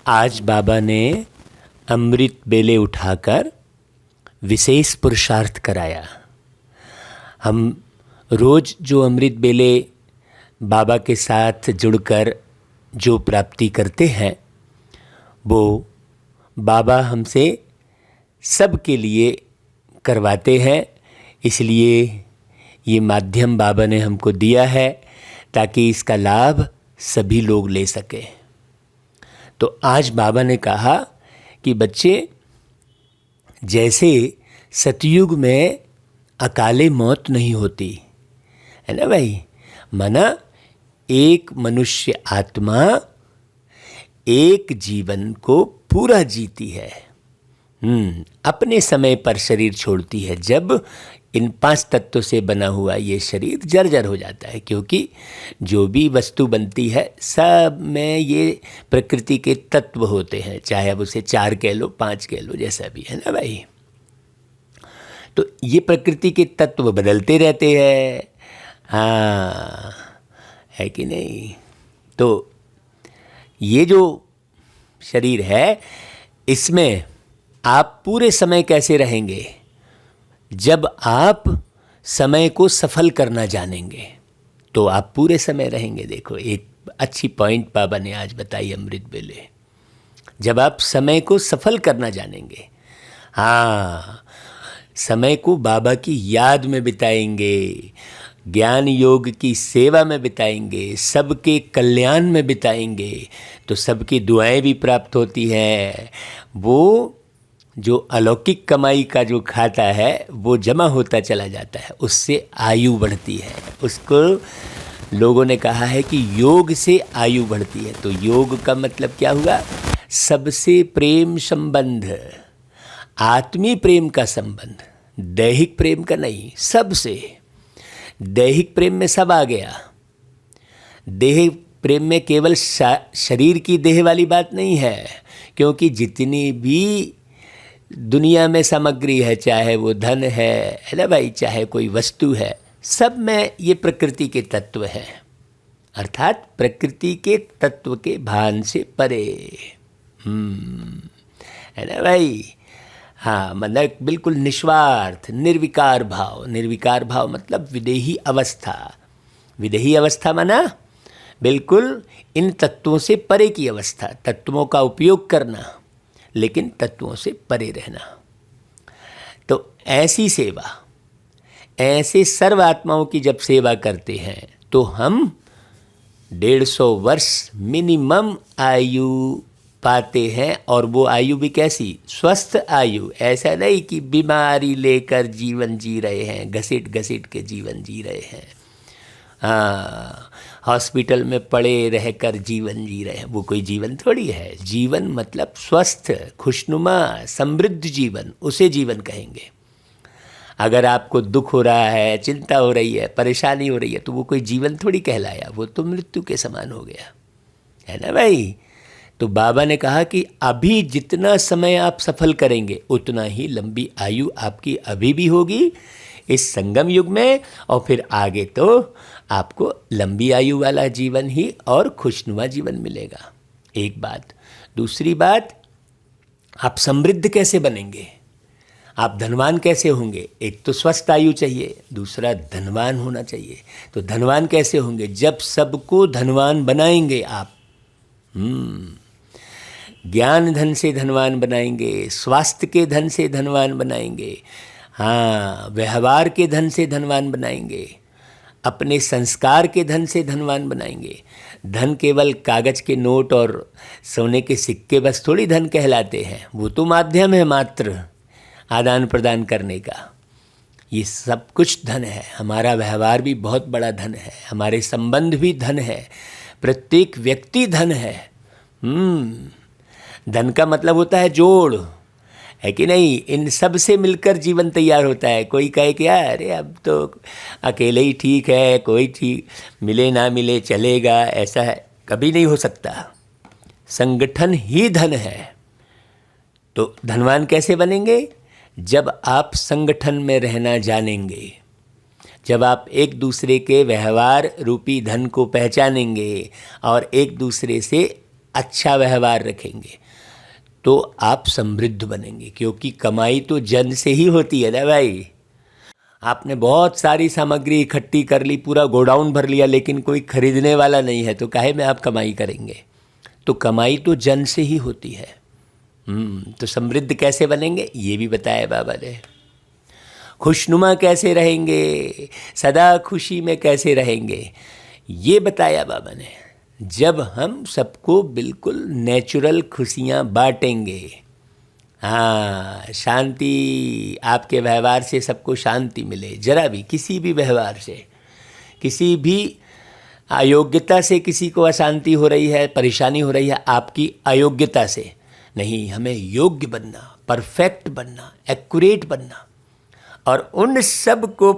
आज बाबा ने अमृत बेले उठाकर विशेष पुरुषार्थ कराया। हम रोज़ जो अमृत बेले बाबा के साथ जुड़कर जो प्राप्ति करते हैं वो बाबा हमसे सबके लिए करवाते हैं। इसलिए ये माध्यम बाबा ने हमको दिया है ताकि इसका लाभ सभी लोग ले सकें। तो आज बाबा ने कहा कि बच्चे, जैसे सतयुग में अकाले मौत नहीं होती है ना भाई, माना एक मनुष्य आत्मा एक जीवन को पूरा जीती है, अपने समय पर शरीर छोड़ती है। जब इन 5 तत्वों से बना हुआ ये शरीर जर्जर हो जाता है, क्योंकि जो भी वस्तु बनती है सब में ये प्रकृति के तत्व होते हैं, चाहे अब उसे 4 कह लो 5 कह लो, जैसा भी है ना भाई। तो ये प्रकृति के तत्व बदलते रहते हैं, हाँ है कि नहीं। तो ये जो शरीर है इसमें आप पूरे समय कैसे रहेंगे? जब आप समय को सफल करना जानेंगे तो आप पूरे समय रहेंगे। देखो, एक अच्छी पॉइंट बाबा ने आज बताई अमृत बेले। जब आप समय को सफल करना जानेंगे, हाँ, समय को बाबा की याद में बिताएंगे, ज्ञान योग की सेवा में बिताएंगे, सबके कल्याण में बिताएंगे, तो सबकी दुआएं भी प्राप्त होती हैं। वो जो अलौकिक कमाई का जो खाता है वो जमा होता चला जाता है, उससे आयु बढ़ती है। उसको लोगों ने कहा है कि योग से आयु बढ़ती है। तो योग का मतलब क्या हुआ? सबसे प्रेम संबंध, आत्मीय प्रेम का संबंध, दैहिक प्रेम का नहीं, सबसे। दैहिक प्रेम में सब आ गया। देह प्रेम में केवल शरीर की देह वाली बात नहीं है, क्योंकि जितनी भी दुनिया में सामग्री है, चाहे वो धन है ना भाई, चाहे कोई वस्तु है, सब में ये प्रकृति के तत्व हैं, अर्थात प्रकृति के तत्व के भान से परे, है ना भाई। हाँ, मतलब बिल्कुल निस्वार्थ निर्विकार भाव। निर्विकार भाव मतलब विदेही अवस्था। विदेही अवस्था माना बिल्कुल इन तत्वों से परे की अवस्था। तत्वों का उपयोग करना लेकिन तत्वों से परे रहना। तो ऐसी सेवा, ऐसे सर्व आत्माओं की जब सेवा करते हैं तो हम 150 वर्ष मिनिमम आयु पाते हैं। और वो आयु भी कैसी? स्वस्थ आयु। ऐसा नहीं कि बीमारी लेकर जीवन जी रहे हैं, घसीट घसीट के जीवन जी रहे हैं, हाँ, हॉस्पिटल में पड़े रहकर जीवन जी रहे हैं, वो कोई जीवन थोड़ी है। जीवन मतलब स्वस्थ, खुशनुमा, समृद्ध जीवन, उसे जीवन कहेंगे। अगर आपको दुख हो रहा है, चिंता हो रही है, परेशानी हो रही है, तो वो कोई जीवन थोड़ी कहलाया, वो तो मृत्यु के समान हो गया, है ना भाई। तो बाबा ने कहा कि अभी जितना समय आप सफल करेंगे उतना ही लंबी आयु आपकी अभी भी होगी इस संगम युग में, और फिर आगे तो आपको लंबी आयु वाला जीवन ही और खुशनुमा जीवन मिलेगा। एक बात। दूसरी बात, आप समृद्ध कैसे बनेंगे? आप धनवान कैसे होंगे? एक तो स्वस्थ आयु चाहिए, दूसरा धनवान होना चाहिए। तो धनवान कैसे होंगे? जब सबको धनवान बनाएंगे आप, ज्ञान धन से धनवान बनाएंगे, स्वास्थ्य के धन से धनवान बनाएंगे, हाँ, व्यवहार के धन से धनवान बनाएंगे, अपने संस्कार के धन से धनवान बनाएंगे। धन केवल कागज के नोट और सोने के सिक्के बस थोड़ी धन कहलाते हैं, वो तो माध्यम है मात्र आदान प्रदान करने का। ये सब कुछ धन है। हमारा व्यवहार भी बहुत बड़ा धन है, हमारे संबंध भी धन है, प्रत्येक व्यक्ति धन है। धन का मतलब होता है जोड़, है कि नहीं। इन सब से मिलकर जीवन तैयार होता है। कोई कहे कि अरे अब तो अकेले ही ठीक है, कोई ठीक मिले ना मिले चलेगा, ऐसा है, कभी नहीं हो सकता। संगठन ही धन है। तो धनवान कैसे बनेंगे? जब आप संगठन में रहना जानेंगे, जब आप एक दूसरे के व्यवहार रूपी धन को पहचानेंगे और एक दूसरे से अच्छा व्यवहार रखेंगे तो आप समृद्ध बनेंगे, क्योंकि कमाई तो जन से ही होती है ना भाई। आपने बहुत सारी सामग्री इकट्ठी कर ली, पूरा गोडाउन भर लिया, लेकिन कोई खरीदने वाला नहीं है तो काहे में आप कमाई करेंगे। तो कमाई तो जन से ही होती है। तो समृद्ध कैसे बनेंगे ये भी बताया बाबा ने। खुशनुमा कैसे रहेंगे, सदा खुशी में कैसे रहेंगे ये बताया बाबा ने। जब हम सबको बिल्कुल नेचुरल खुशियाँ बांटेंगे। हाँ, शांति, आपके व्यवहार से सबको शांति मिले, जरा भी किसी भी व्यवहार से, किसी भी अयोग्यता से किसी को अशांति हो रही है, परेशानी हो रही है, आपकी अयोग्यता से नहीं, हमें योग्य बनना, परफेक्ट बनना, एक्यूरेट बनना। और उन सब को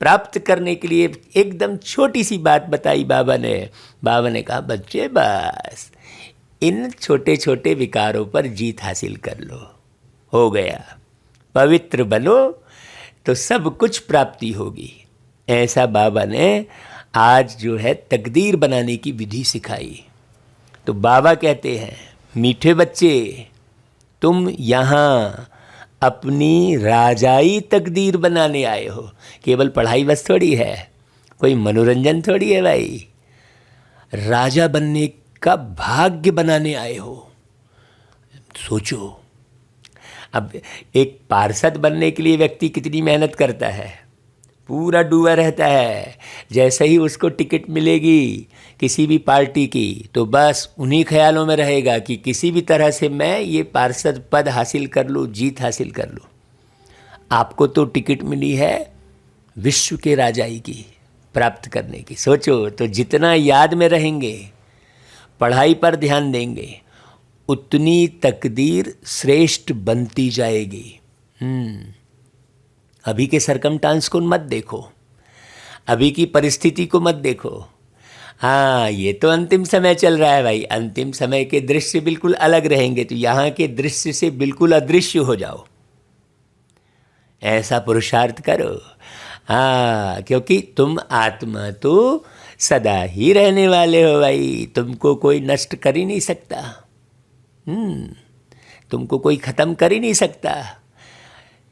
प्राप्त करने के लिए एकदम छोटी सी बात बताई बाबा ने। बाबा ने कहा बच्चे बस इन छोटे छोटे विकारों पर जीत हासिल कर लो, हो गया, पवित्र बनो तो सब कुछ प्राप्ति होगी। ऐसा बाबा ने आज जो है तकदीर बनाने की विधि सिखाई। तो बाबा कहते हैं मीठे बच्चे, तुम यहाँ अपनी राजाई तकदीर बनाने आए हो। केवल पढ़ाई बस थोड़ी है, कोई मनोरंजन थोड़ी है भाई। राजा बनने का भाग्य बनाने आए हो। सोचो, अब एक पार्षद बनने के लिए व्यक्ति कितनी मेहनत करता है, पूरा डूबा रहता है। जैसे ही उसको टिकट मिलेगी किसी भी पार्टी की तो बस उन्हीं ख्यालों में रहेगा कि किसी भी तरह से मैं ये पार्षद पद हासिल कर लूँ, जीत हासिल कर लूँ। आपको तो टिकट मिली है विश्व के राजाई की प्राप्त करने की। सोचो, तो जितना याद में रहेंगे, पढ़ाई पर ध्यान देंगे, उतनी तकदीर श्रेष्ठ बनती जाएगी। अभी के सरकमस्टांस को मत देखो, अभी की परिस्थिति को मत देखो। हाँ, ये तो अंतिम समय चल रहा है भाई, अंतिम समय के दृश्य बिल्कुल अलग रहेंगे, तो यहाँ के दृश्य से बिल्कुल अदृश्य हो जाओ, ऐसा पुरुषार्थ करो। हाँ, क्योंकि तुम आत्मा तो सदा ही रहने वाले हो भाई, तुमको कोई नष्ट कर ही नहीं सकता। तुमको कोई ख़त्म कर ही नहीं सकता।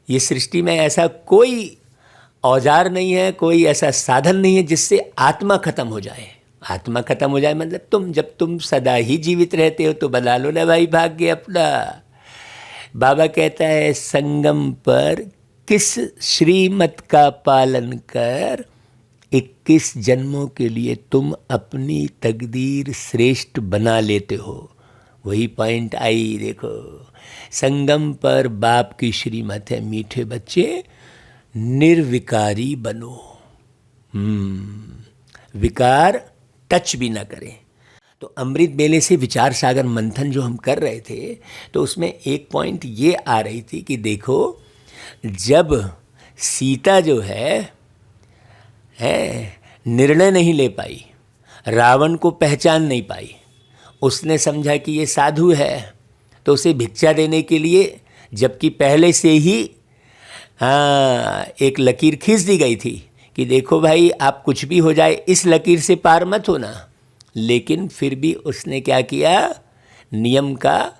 ये सृष्टि में ऐसा कोई औजार नहीं है, कोई ऐसा साधन नहीं है जिससे आत्मा खत्म हो जाए। आत्मा खत्म हो जाए मतलब जब तुम सदा ही जीवित रहते हो तो बना लो ना भाई भाग्य अपना। बाबा कहता है संगम पर किस श्रीमत का पालन कर, 21 जन्मों के लिए तुम अपनी तकदीर श्रेष्ठ बना लेते हो। वही पॉइंट आई, देखो, संगम पर बाप की श्रीमत है, मीठे बच्चे निर्विकारी बनो। विकार टच भी ना करें। तो अमृत बेले से विचार सागर मंथन जो हम कर रहे थे, तो उसमें एक पॉइंट ये आ रही थी कि देखो, जब सीता जो है निर्णय नहीं ले पाई, रावण को पहचान नहीं पाई, उसने समझा कि ये साधु है, तो उसे भिक्षा देने के लिए, जबकि पहले से ही एक लकीर खींच दी गई थी कि देखो भाई, आप कुछ भी हो जाए इस लकीर से पार मत होना, लेकिन फिर भी उसने क्या किया, नियम का,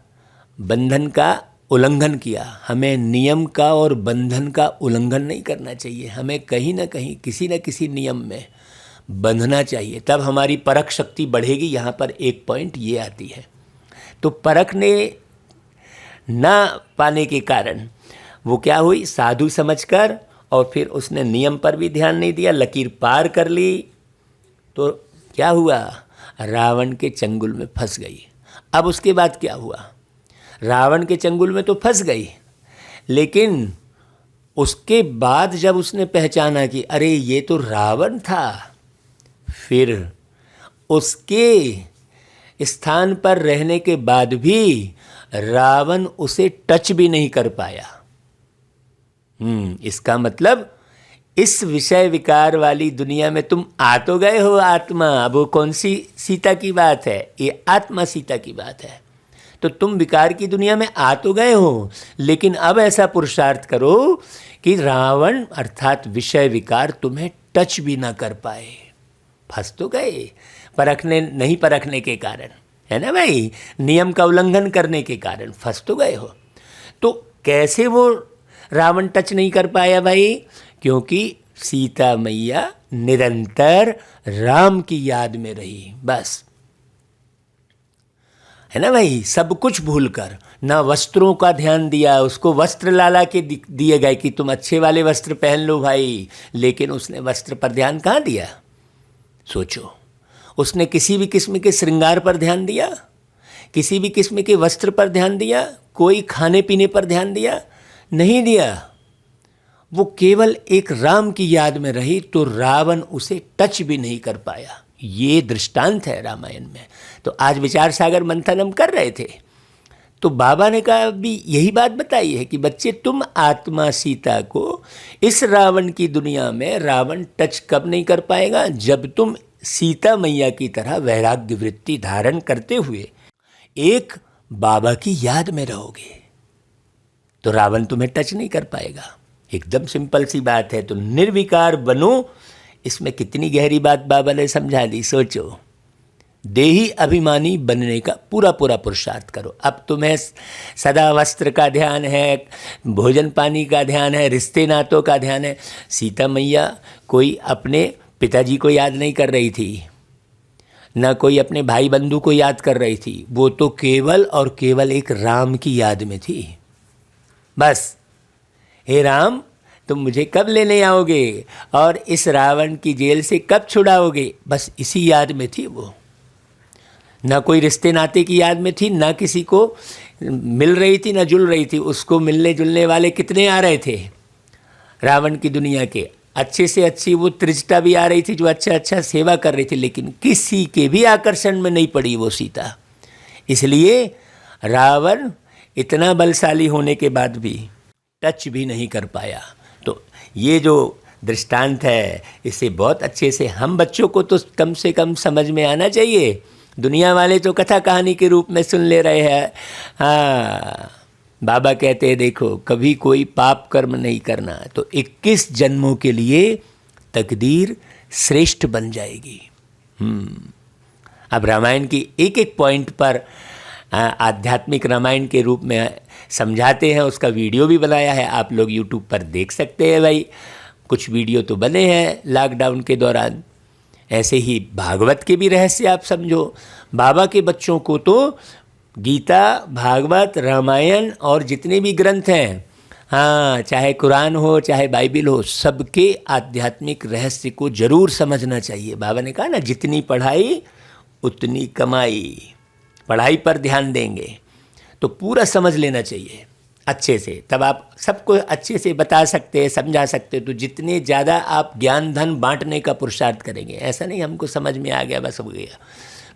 बंधन का उल्लंघन किया। हमें नियम का और बंधन का उल्लंघन नहीं करना चाहिए, हमें कहीं ना कहीं किसी न किसी नियम में बंधना चाहिए, तब हमारी परख शक्ति बढ़ेगी। यहाँ पर एक पॉइंट ये आती है। तो परखने ना पाने के कारण वो क्या हुई, साधु समझकर, और फिर उसने नियम पर भी ध्यान नहीं दिया, लकीर पार कर ली, तो क्या हुआ, रावण के चंगुल में फंस गई। अब उसके बाद क्या हुआ, रावण के चंगुल में तो फंस गई, लेकिन उसके बाद जब उसने पहचाना कि अरे ये तो रावण था, फिर उसके स्थान पर रहने के बाद भी रावण उसे टच भी नहीं कर पाया। इसका मतलब इस विषय विकार वाली दुनिया में तुम आ तो गए हो आत्मा। अब वो कौन सी सीता की बात है, ये आत्मा सीता की बात है। तो तुम विकार की दुनिया में आ तो गए हो, लेकिन अब ऐसा पुरुषार्थ करो कि रावण अर्थात विषय विकार तुम्हें टच भी ना कर पाए। फंस तो गए नहीं परखने के कारण, है ना भाई, नियम का उल्लंघन करने के कारण फंस तो गए हो। तो कैसे वो रावण टच नहीं कर पाया भाई? क्योंकि सीता मैया निरंतर राम की याद में रही, बस, है ना भाई। सब कुछ भूलकर, ना वस्त्रों का ध्यान दिया, उसको वस्त्र लाला के दिए गए कि तुम अच्छे वाले वस्त्र पहन लो भाई, लेकिन उसने वस्त्र पर ध्यान कहाँ दिया? सोचो, उसने किसी भी किस्म के श्रृंगार पर ध्यान दिया? किसी भी किस्म के वस्त्र पर ध्यान दिया? कोई खाने पीने पर ध्यान दिया? नहीं दिया। वो केवल एक राम की याद में रही, तो रावण उसे टच भी नहीं कर पाया। ये दृष्टांत है रामायण में। तो आज विचार सागर मंथन हम कर रहे थे, तो बाबा ने कहा भी यही बात बताई है कि बच्चे, तुम आत्मा सीता को इस रावण की दुनिया में रावण टच कब नहीं कर पाएगा? जब तुम सीता मैया की तरह वैराग्य वृत्ति धारण करते हुए एक बाबा की याद में रहोगे, तो रावण तुम्हें टच नहीं कर पाएगा। एकदम सिंपल सी बात है। तो निर्विकार बनो, इसमें कितनी गहरी बात बाबा ने समझा दी। सोचो, देही अभिमानी बनने का पूरा पूरा पुरुषार्थ करो। अब तुम्हें सदा वस्त्र का ध्यान है, भोजन पानी का ध्यान है, रिश्ते नातों का ध्यान है। सीता मैया कोई अपने पिताजी को याद नहीं कर रही थी, ना कोई अपने भाई बंधु को याद कर रही थी। वो तो केवल और केवल एक राम की याद में थी। बस, हे राम, तुम मुझे कब लेने आओगे और इस रावण की जेल से कब छुड़ाओगे? बस इसी याद में थी वो। ना कोई रिश्ते नाते की याद में थी, ना किसी को मिल रही थी, ना जुल रही थी। उसको मिलने जुलने वाले कितने आ रहे थे रावण की दुनिया के? अच्छे से अच्छी वो त्रिजटा भी आ रही थी जो अच्छा अच्छा सेवा कर रही थी, लेकिन किसी के भी आकर्षण में नहीं पड़ी वो सीता। इसलिए रावण इतना बलशाली होने के बाद भी टच भी नहीं कर पाया। तो ये जो दृष्टांत है, इसे बहुत अच्छे से हम बच्चों को तो कम से कम समझ में आना चाहिए। दुनिया वाले तो कथा कहानी के रूप में सुन ले रहे हैं। हाँ, बाबा कहते हैं देखो, कभी कोई पाप कर्म नहीं करना तो 21 जन्मों के लिए तकदीर श्रेष्ठ बन जाएगी। अब रामायण की एक एक पॉइंट पर आध्यात्मिक रामायण के रूप में समझाते हैं। उसका वीडियो भी बनाया है, आप लोग यूट्यूब पर देख सकते हैं भाई। कुछ वीडियो तो बने हैं लॉकडाउन के दौरान। ऐसे ही भागवत के भी रहस्य आप समझो। बाबा के बच्चों को तो गीता, भागवत, रामायण और जितने भी ग्रंथ हैं, हाँ, चाहे कुरान हो चाहे बाइबिल हो, सबके आध्यात्मिक रहस्य को जरूर समझना चाहिए। बाबा ने कहा ना, जितनी पढ़ाई उतनी कमाई। पढ़ाई पर ध्यान देंगे तो पूरा समझ लेना चाहिए अच्छे से, तब आप सबको अच्छे से बता सकते हैं, समझा सकते हैं। तो जितने ज़्यादा आप ज्ञान धन बांटने का पुरुषार्थ करेंगे, ऐसा नहीं हमको समझ में आ गया बस हो गया,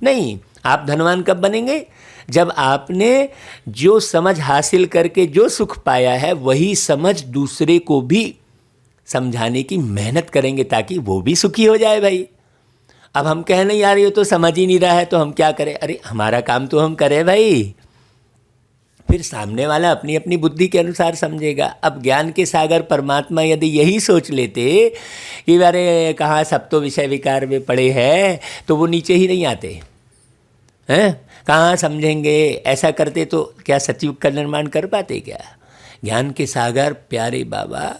नहीं। आप धनवान कब बनेंगे? जब आपने जो समझ हासिल करके जो सुख पाया है, वही समझ दूसरे को भी समझाने की मेहनत करेंगे ताकि वो भी सुखी हो जाए भाई। अब हम कह नहीं आ रही हो तो समझ ही नहीं रहा है, तो हम क्या करें? अरे हमारा काम तो हम करें भाई, फिर सामने वाला अपनी अपनी बुद्धि के अनुसार समझेगा। अब ज्ञान के सागर परमात्मा यदि यही सोच लेते कि अरे कहाँ सब तो विषय विकार में पड़े हैं, तो वो नीचे ही नहीं आते हैं, कहाँ समझेंगे? ऐसा करते तो क्या सतयुग का निर्माण कर पाते क्या? ज्ञान के सागर प्यारे बाबा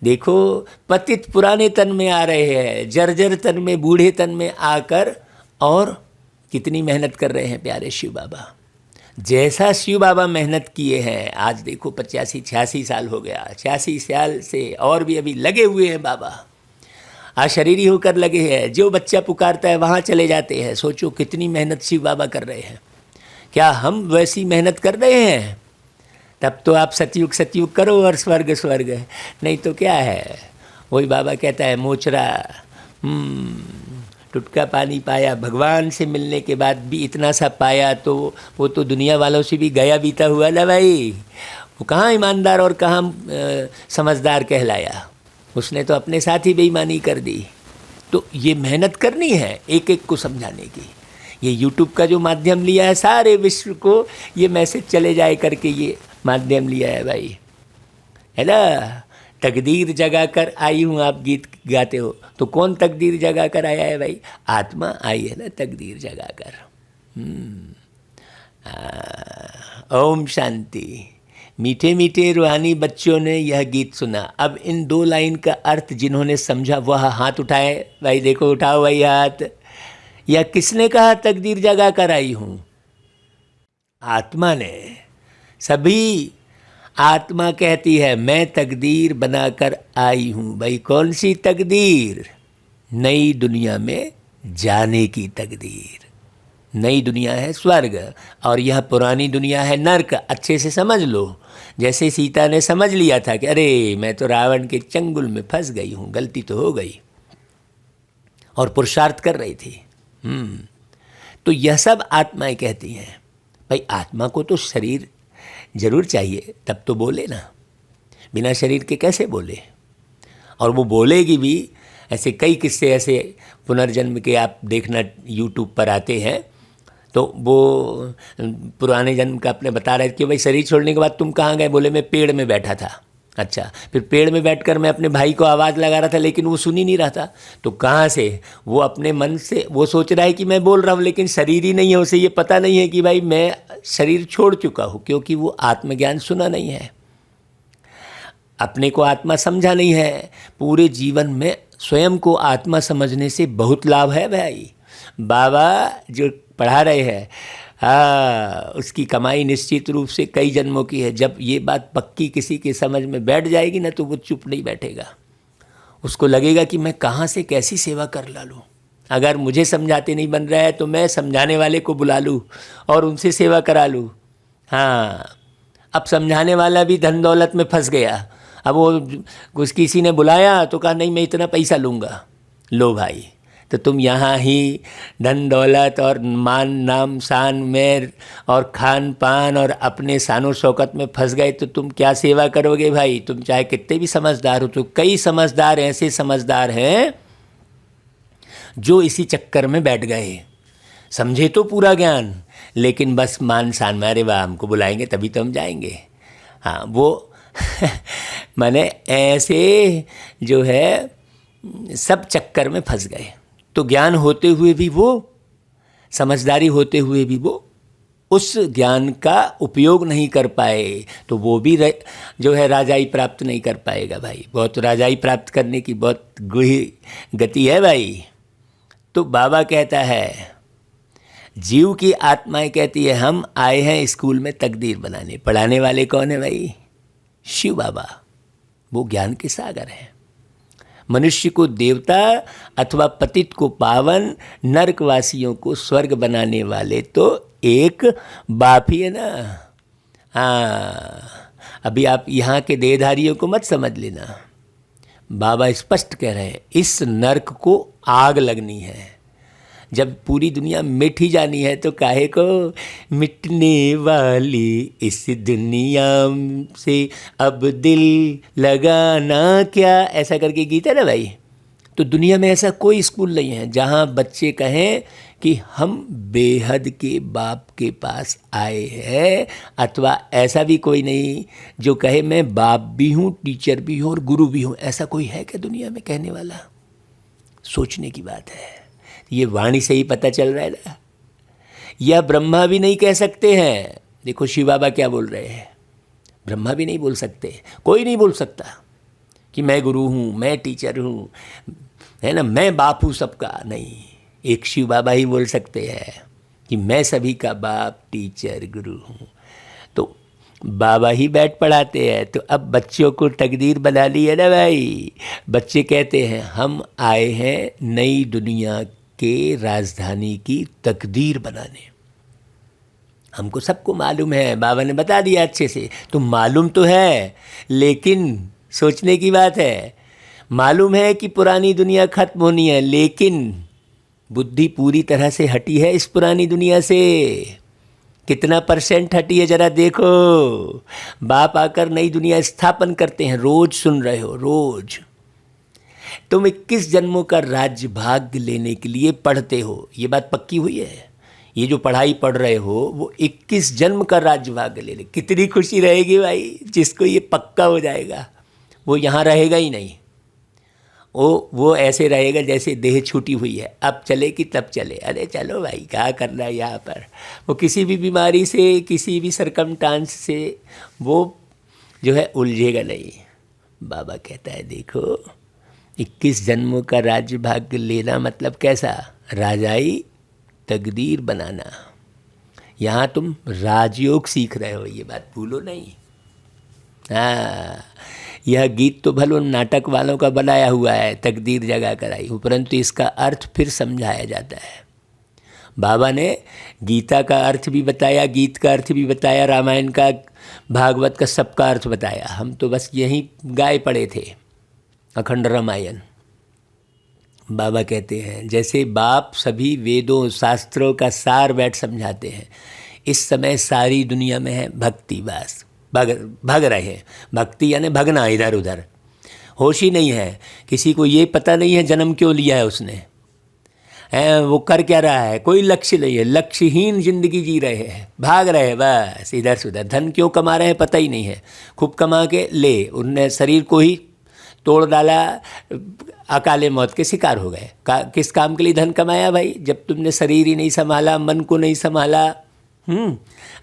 देखो, पतित पुराने तन में आ रहे हैं, जर्जर तन में, बूढ़े तन में आकर और कितनी मेहनत कर रहे हैं प्यारे शिव बाबा। जैसा शिव बाबा मेहनत किए हैं, आज देखो 85-86 साल हो गया, 86 साल से और भी अभी लगे हुए हैं बाबा, अशरीरी होकर लगे हैं। जो बच्चा पुकारता है वहाँ चले जाते हैं। सोचो कितनी मेहनत शिव बाबा कर रहे हैं। क्या हम वैसी मेहनत कर रहे हैं? तब तो आप सतयुग सतयुग करो और स्वर्ग स्वर्ग, नहीं तो क्या है? वही बाबा कहता है, मोचरा टुटका पानी पाया। भगवान से मिलने के बाद भी इतना सा पाया, तो वो तो दुनिया वालों से भी गया बीता हुआ ना भाई। वो कहाँ ईमानदार और कहाँ समझदार कहलाया, उसने तो अपने साथ ही बेईमानी कर दी। तो ये मेहनत करनी है एक एक को समझाने की। ये यूट्यूब का जो माध्यम लिया है, सारे विश्व को ये मैसेज चले जाए करके ये माध्यम लिया है भाई, है ना। तकदीर जगा कर आई हूँ, आप गीत गाते हो, तो कौन तकदीर जगा कर आया है भाई? आत्मा आई है ना तकदीर जगा कर। ओम शांति। मीठे मीठे रूहानी बच्चों ने यह गीत सुना। अब इन 2 लाइन का अर्थ जिन्होंने समझा वह हाथ उठाए। भाई देखो, उठाओ भाई हाथ। या किसने कहा तकदीर जगा कर आई हूँ? आत्मा ने। सभी आत्मा कहती है मैं तकदीर बनाकर आई हूँ। भाई कौन सी तकदीर? नई दुनिया में जाने की तकदीर। नई दुनिया है स्वर्ग और यह पुरानी दुनिया है नर्क। अच्छे से समझ लो। जैसे सीता ने समझ लिया था कि अरे मैं तो रावण के चंगुल में फंस गई हूँ, गलती तो हो गई, और पुरुषार्थ कर रही थी। तो यह सब आत्माएं कहती हैं। भाई आत्मा को तो शरीर जरूर चाहिए, तब तो बोले ना। बिना शरीर के कैसे बोले? और वो बोलेगी भी। ऐसे कई किस्से ऐसे पुनर्जन्म के आप देखना यूट्यूब पर आते हैं, तो वो पुराने जन्म का अपने बता रहे थे कि भाई शरीर छोड़ने के बाद तुम कहाँ गए? बोले मैं पेड़ में बैठा था। अच्छा, फिर पेड़ में बैठकर मैं अपने भाई को आवाज़ लगा रहा था, लेकिन वो सुन ही नहीं रहा था। तो कहाँ से? वो अपने मन से वो सोच रहा है कि मैं बोल रहा हूँ, लेकिन शरीर ही नहीं है। उसे ये पता नहीं है कि भाई मैं शरीर छोड़ चुका हूँ, क्योंकि वो आत्मज्ञान सुना नहीं है, अपने को आत्मा समझा नहीं है। पूरे जीवन में स्वयं को आत्मा समझने से बहुत लाभ है भाई। बाबा जो पढ़ा रहे हैं उसकी कमाई निश्चित रूप से कई जन्मों की है। जब ये बात पक्की किसी के समझ में बैठ जाएगी ना, तो वो चुप नहीं बैठेगा। उसको लगेगा कि मैं कहाँ से कैसी सेवा कर ला लूँ। अगर मुझे समझाते नहीं बन रहा है तो मैं समझाने वाले को बुला लूँ और उनसे सेवा करा लूँ। हाँ, अब समझाने वाला भी धन दौलत में फंस गया। अब वो कुछ किसी ने बुलाया तो कहा नहीं मैं इतना पैसा लूँगा। लो भाई, तो तुम यहाँ ही धन दौलत और मान नाम शान में और खान पान और अपने शानो शौकत में फंस गए, तो तुम क्या सेवा करोगे भाई? तुम चाहे कितने भी समझदार हो। तो कई समझदार ऐसे समझदार हैं जो इसी चक्कर में बैठ गए। समझे तो पूरा ज्ञान, लेकिन बस मान शान में, अरे वाह हमको बुलाएंगे तभी तो हम जाएंगे। हाँ, वो माने ऐसे जो है सब चक्कर में फंस गए। तो ज्ञान होते हुए भी वो, समझदारी होते हुए भी वो उस ज्ञान का उपयोग नहीं कर पाए, तो वो भी जो है राजाई प्राप्त नहीं कर पाएगा भाई। बहुत राजाई प्राप्त करने की बहुत गुही गति है भाई। तो बाबा कहता है, जीव की आत्माएं कहती है हम आए हैं स्कूल में तकदीर बनाने। पढ़ाने वाले कौन है भाई? शिव बाबा। वो ज्ञान के सागर हैं। मनुष्य को देवता अथवा पतित को पावन, नरकवासियों को स्वर्ग बनाने वाले तो एक बाप ही है ना। हाँ, अभी आप यहाँ के देहधारियों को मत समझ लेना। बाबा स्पष्ट कह रहे हैं इस नरक को आग लगनी है। जब पूरी दुनिया मिट ही जानी है तो काहे को मिटने वाली इस दुनिया से अब दिल लगाना क्या, ऐसा करके गीत है ना भाई। तो दुनिया में ऐसा कोई स्कूल नहीं है जहाँ बच्चे कहें कि हम बेहद के बाप के पास आए हैं, अथवा ऐसा भी कोई नहीं जो कहे मैं बाप भी हूँ, टीचर भी हूँ और गुरु भी हूँ। ऐसा कोई है क्या दुनिया में कहने वाला? सोचने की बात है। ये वाणी से ही पता चल रहा है ना। यह ब्रह्मा भी नहीं कह सकते हैं। देखो शिव बाबा क्या बोल रहे हैं। ब्रह्मा भी नहीं बोल सकते, कोई नहीं बोल सकता कि मैं गुरु हूँ, मैं टीचर हूँ, है ना, मैं बाप हूँ सबका। नहीं, एक शिव बाबा ही बोल सकते हैं कि मैं सभी का बाप, टीचर, गुरु हूँ। तो बाबा ही बैठ पढ़ाते हैं। तो अब बच्चों को तकदीर बना ली है ना भाई। बच्चे कहते हैं हम आए हैं नई दुनिया के राजधानी की तकदीर बनाने। हमको सबको मालूम है, बाबा ने बता दिया अच्छे से। तो मालूम तो है, लेकिन सोचने की बात है। मालूम है कि पुरानी दुनिया खत्म होनी है, लेकिन बुद्धि पूरी तरह से हटी है इस पुरानी दुनिया से। कितना % हटी है जरा देखो। बाप आकर नई दुनिया स्थापन करते हैं। रोज सुन रहे हो, रोज तुम 21 जन्मों का राज्य भाग्य लेने के लिए पढ़ते हो। ये बात पक्की हुई है। ये जो पढ़ाई पढ़ रहे हो वो 21 जन्म का राज्य भाग्य ले ले। कितनी खुशी रहेगी भाई जिसको ये पक्का हो जाएगा। वो यहाँ रहेगा ही नहीं, वो ऐसे रहेगा जैसे देह छूटी हुई है, अब चले कि तब चले। अरे चलो भाई, क्या करना है यहाँ पर। वो किसी भी बीमारी से, किसी भी सरकमस्टांस से वो जो है उलझेगा नहीं। बाबा कहता है देखो, 21 जन्मों का राज्य भाग्य लेना मतलब कैसा, राजाई तकदीर बनाना। यहाँ तुम राजयोग सीख रहे हो, ये बात भूलो नहीं। हाँ, यह गीत तो भलो नाटक वालों का बनाया हुआ है, तकदीर जगा कर आई हूँ, परंतु इसका अर्थ फिर समझाया जाता है। बाबा ने गीता का अर्थ भी बताया, गीत का अर्थ भी बताया, रामायण का, भागवत का, सबका अर्थ बताया। हम तो बस यहीं गाए पड़े थे अखंड रामायण। बाबा कहते हैं जैसे बाप सभी वेदों शास्त्रों का सार बैठ समझाते हैं, इस समय सारी दुनिया में है भक्ति, बस भग रहे हैं। भक्ति यानी भगना इधर उधर, होश ही नहीं है। किसी को ये पता नहीं है जन्म क्यों लिया है उसने, वो कर क्या रहा है, कोई लक्ष्य नहीं है, लक्ष्यहीन जिंदगी जी रहे हैं, भाग रहे हैं बस इधर से उधर। धन क्यों कमा रहे हैं पता ही नहीं है, खूब कमा के ले उनने शरीर को ही तोड़ डाला, अकाले मौत के शिकार हो गए। किस काम के लिए धन कमाया भाई, जब तुमने शरीर ही नहीं संभाला, मन को नहीं संभाला,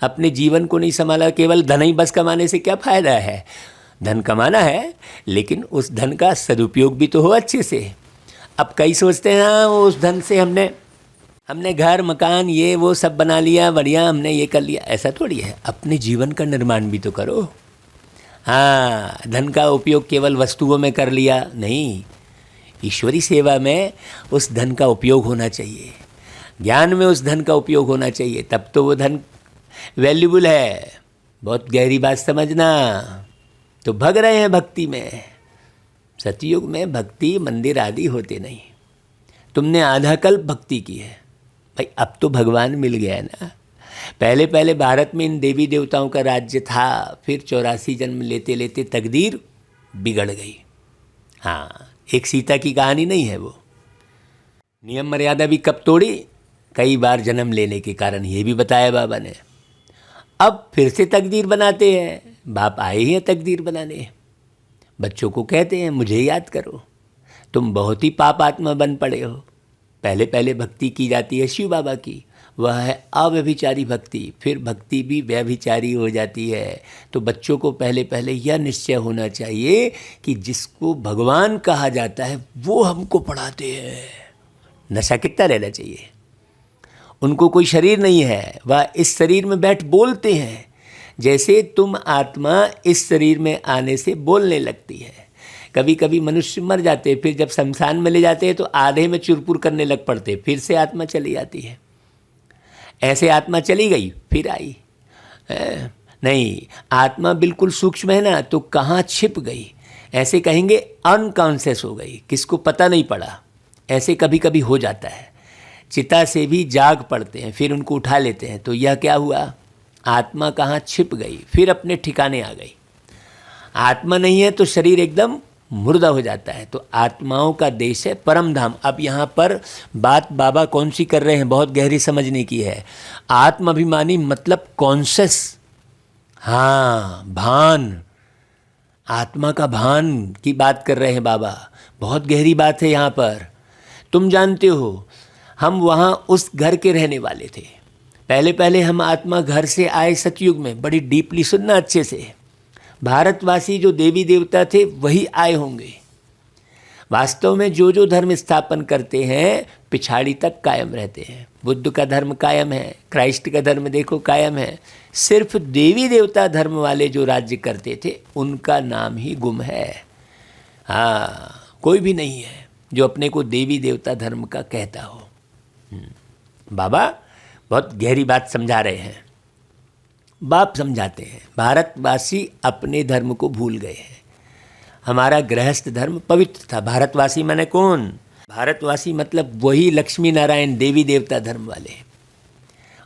अपने जीवन को नहीं संभाला। केवल धन ही बस कमाने से क्या फ़ायदा है। धन कमाना है लेकिन उस धन का सदुपयोग भी तो हो अच्छे से। अब कई सोचते हैं हाँ वो उस धन से हमने घर मकान ये वो सब बना लिया, बढ़िया हमने ये कर लिया, ऐसा थोड़ी है। अपने जीवन का निर्माण भी तो करो। हाँ, धन का उपयोग केवल वस्तुओं में कर लिया नहीं, ईश्वरी सेवा में उस धन का उपयोग होना चाहिए, ज्ञान में उस धन का उपयोग होना चाहिए, तब तो वो धन वैल्यूबल है। बहुत गहरी बात समझना। तो भग रहे हैं भक्ति में। सतयुग में भक्ति मंदिर आदि होते नहीं। तुमने आधा कल्प भक्ति की है भाई, अब तो भगवान मिल गया ना। पहले पहले भारत में इन देवी देवताओं का राज्य था, फिर 84 जन्म लेते लेते तकदीर बिगड़ गई। हाँ, एक सीता की कहानी नहीं है वो। नियम मर्यादा भी कब तोड़ी, कई बार जन्म लेने के कारण, ये भी बताया बाबा ने। अब फिर से तकदीर बनाते हैं, बाप आए हैं तकदीर बनाने। बच्चों को कहते हैं मुझे याद करो, तुम बहुत ही पाप आत्मा बन पड़े हो। पहले पहले भक्ति की जाती है शिव बाबा की, वह है अव्यभिचारी भक्ति, फिर भक्ति भी व्यभिचारी हो जाती है। तो बच्चों को पहले पहले यह निश्चय होना चाहिए कि जिसको भगवान कहा जाता है वो हमको पढ़ाते हैं। नशा कितना रहना चाहिए। उनको कोई शरीर नहीं है, वह इस शरीर में बैठ बोलते हैं। जैसे तुम आत्मा इस शरीर में आने से बोलने लगती है। कभी कभी मनुष्य मर जाते हैं, फिर जब शमशान में ले जाते हैं तो आधे में चुरपुर करने लग पड़ते, फिर से आत्मा चली जाती है। ऐसे आत्मा चली गई फिर आई नहीं, आत्मा बिल्कुल सूक्ष्म है ना, तो कहाँ छिप गई, ऐसे कहेंगे अनकॉन्शियस हो गई, किसको पता नहीं पड़ा। ऐसे कभी कभी हो जाता है। चिता से भी जाग पड़ते हैं, फिर उनको उठा लेते हैं, तो यह क्या हुआ, आत्मा कहाँ छिप गई, फिर अपने ठिकाने आ गई। आत्मा नहीं है तो शरीर एकदम मुर्दा हो जाता है। तो आत्माओं का देश है परम धाम। अब यहाँ पर बात बाबा कौन सी कर रहे हैं, बहुत गहरी समझने की है। आत्म अभिमानी मतलब कॉन्शियस, हाँ, भान, आत्मा का भान की बात कर रहे हैं बाबा। बहुत गहरी बात है यहाँ पर। तुम जानते हो हम वहाँ उस घर के रहने वाले थे। पहले पहले हम आत्मा घर से आए सतयुग में, बड़ी डीपली सुनना अच्छे से। भारतवासी जो देवी देवता थे वही आए होंगे। वास्तव में जो जो धर्म स्थापन करते हैं पिछाड़ी तक कायम रहते हैं। बुद्ध का धर्म कायम है, क्राइस्ट का धर्म देखो कायम है। सिर्फ देवी देवता धर्म वाले जो राज्य करते थे उनका नाम ही गुम है। हाँ, कोई भी नहीं है जो अपने को देवी देवता धर्म का कहता हो। बाबा बहुत गहरी बात समझा रहे हैं। बाप समझाते हैं भारतवासी अपने धर्म को भूल गए हैं। हमारा गृहस्थ धर्म पवित्र था। भारतवासी माने कौन, भारतवासी मतलब वही लक्ष्मी नारायण देवी देवता धर्म वाले।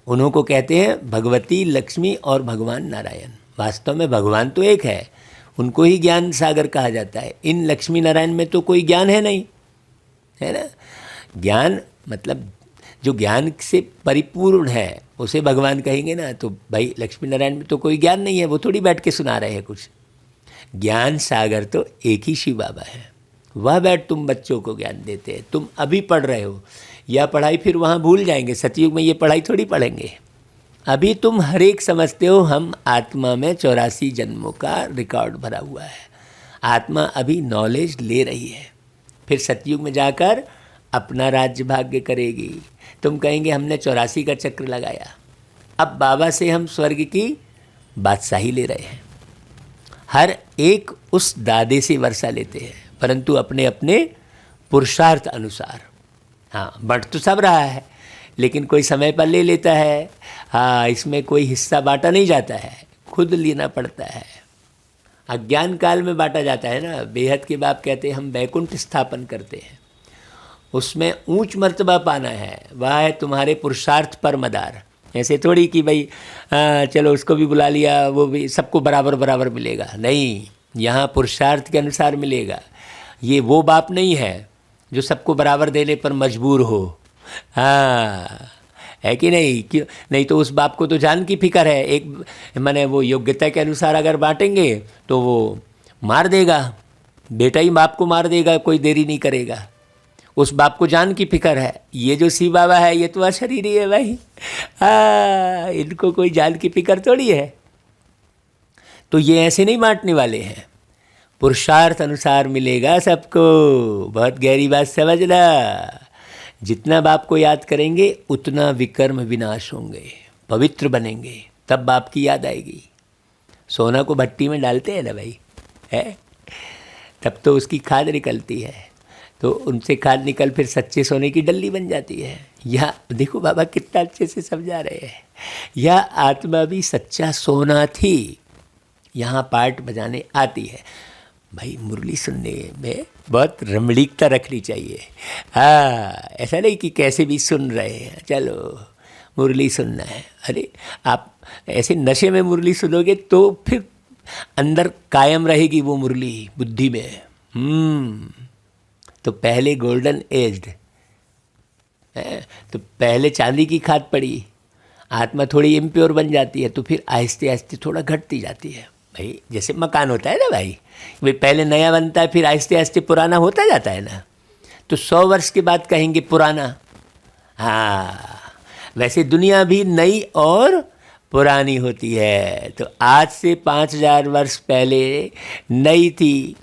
उन्हों को कहते हैं भगवती लक्ष्मी और भगवान नारायण। वास्तव में भगवान तो एक है, उनको ही ज्ञान सागर कहा जाता है। इन लक्ष्मी नारायण में तो कोई ज्ञान है नहीं, है ना। ज्ञान मतलब जो ज्ञान से परिपूर्ण है उसे भगवान कहेंगे ना। तो भाई लक्ष्मी नारायण में तो कोई ज्ञान नहीं है, वो थोड़ी बैठ के सुना रहे हैं कुछ। ज्ञान सागर तो एक ही शिव बाबा है। वह बैठ तुम बच्चों को ज्ञान देते हैं। तुम अभी पढ़ रहे हो, यह पढ़ाई फिर वहाँ भूल जाएंगे, सतयुग में ये पढ़ाई थोड़ी पढ़ेंगे। अभी तुम हर एक समझते हो हम आत्मा में 84 जन्मों का रिकॉर्ड भरा हुआ है। आत्मा अभी नॉलेज ले रही है, फिर सतयुग में जाकर अपना राज्य भाग्य करेगी। तुम कहेंगे हमने 84 का चक्र लगाया, अब बाबा से हम स्वर्ग की बादशाही ले रहे हैं। हर एक उस दादे से वर्षा लेते हैं, परंतु अपने अपने पुरुषार्थ अनुसार। हाँ, बढ़ तो सब रहा है, लेकिन कोई समय पर ले लेता है। हाँ, इसमें कोई हिस्सा बांटा नहीं जाता है, खुद लेना पड़ता है। अज्ञान काल में बांटा जाता है ना। बेहद के बाप कहते हैं हम वैकुंठ स्थापन करते हैं, उसमें ऊंच मर्तबा पाना है, वह है तुम्हारे पुरुषार्थ पर मदार। ऐसे थोड़ी कि भाई चलो उसको भी बुला लिया, वो भी सबको बराबर बराबर मिलेगा, नहीं, यहाँ पुरुषार्थ के अनुसार मिलेगा। ये वो बाप नहीं है जो सबको बराबर देने पर मजबूर हो। हाँ, है कि नहीं? क्यों नहीं? तो उस बाप को तो जान की फिक्र है। एक माने वो योग्यता के अनुसार अगर बांटेंगे तो वो मार देगा, बेटा ही बाप को मार देगा, कोई देरी नहीं करेगा। उस बाप को जान की फिक्र है। ये जो शिव बाबा है ये तो अशरीरी है भाई। हाँ, इनको कोई जान की फिक्र थोड़ी है। तो ये ऐसे नहीं बांटने वाले हैं, पुरुषार्थ अनुसार मिलेगा सबको। बहुत गहरी बात समझना। जितना बाप को याद करेंगे उतना विकर्म विनाश होंगे, पवित्र बनेंगे, तब बाप की याद आएगी। सोना को भट्टी में डालते हैं ना भाई, है, तब तो उसकी खाद निकलती है, तो उनसे खाद निकल फिर सच्चे सोने की डल्ली बन जाती है। यह देखो बाबा कितना अच्छे से समझा रहे हैं। यह आत्मा भी सच्चा सोना थी, यहाँ पार्ट बजाने आती है। भाई मुरली सुनने में बहुत रमणीकता रखनी चाहिए। हाँ, ऐसा नहीं कि कैसे भी सुन रहे हैं, चलो मुरली सुनना है। अरे आप ऐसे नशे में मुरली सुनोगे तो फिर अंदर कायम रहेगी वो मुरली बुद्धि में। तो पहले गोल्डन एज्ड है, तो पहले चांदी की खाद पड़ी, आत्मा थोड़ी इम्प्योर बन जाती है, तो फिर आहिस्ते आहिस्ते थोड़ा घटती जाती है। भाई जैसे मकान होता है ना भाई पहले नया बनता है, फिर आहिस्ते आहिस्ते पुराना होता जाता है ना। तो 100 वर्ष के बाद कहेंगे पुराना। हाँ, वैसे दुनिया भी नई और पुरानी होती है। तो आज से 5000 वर्ष पहले नई थी।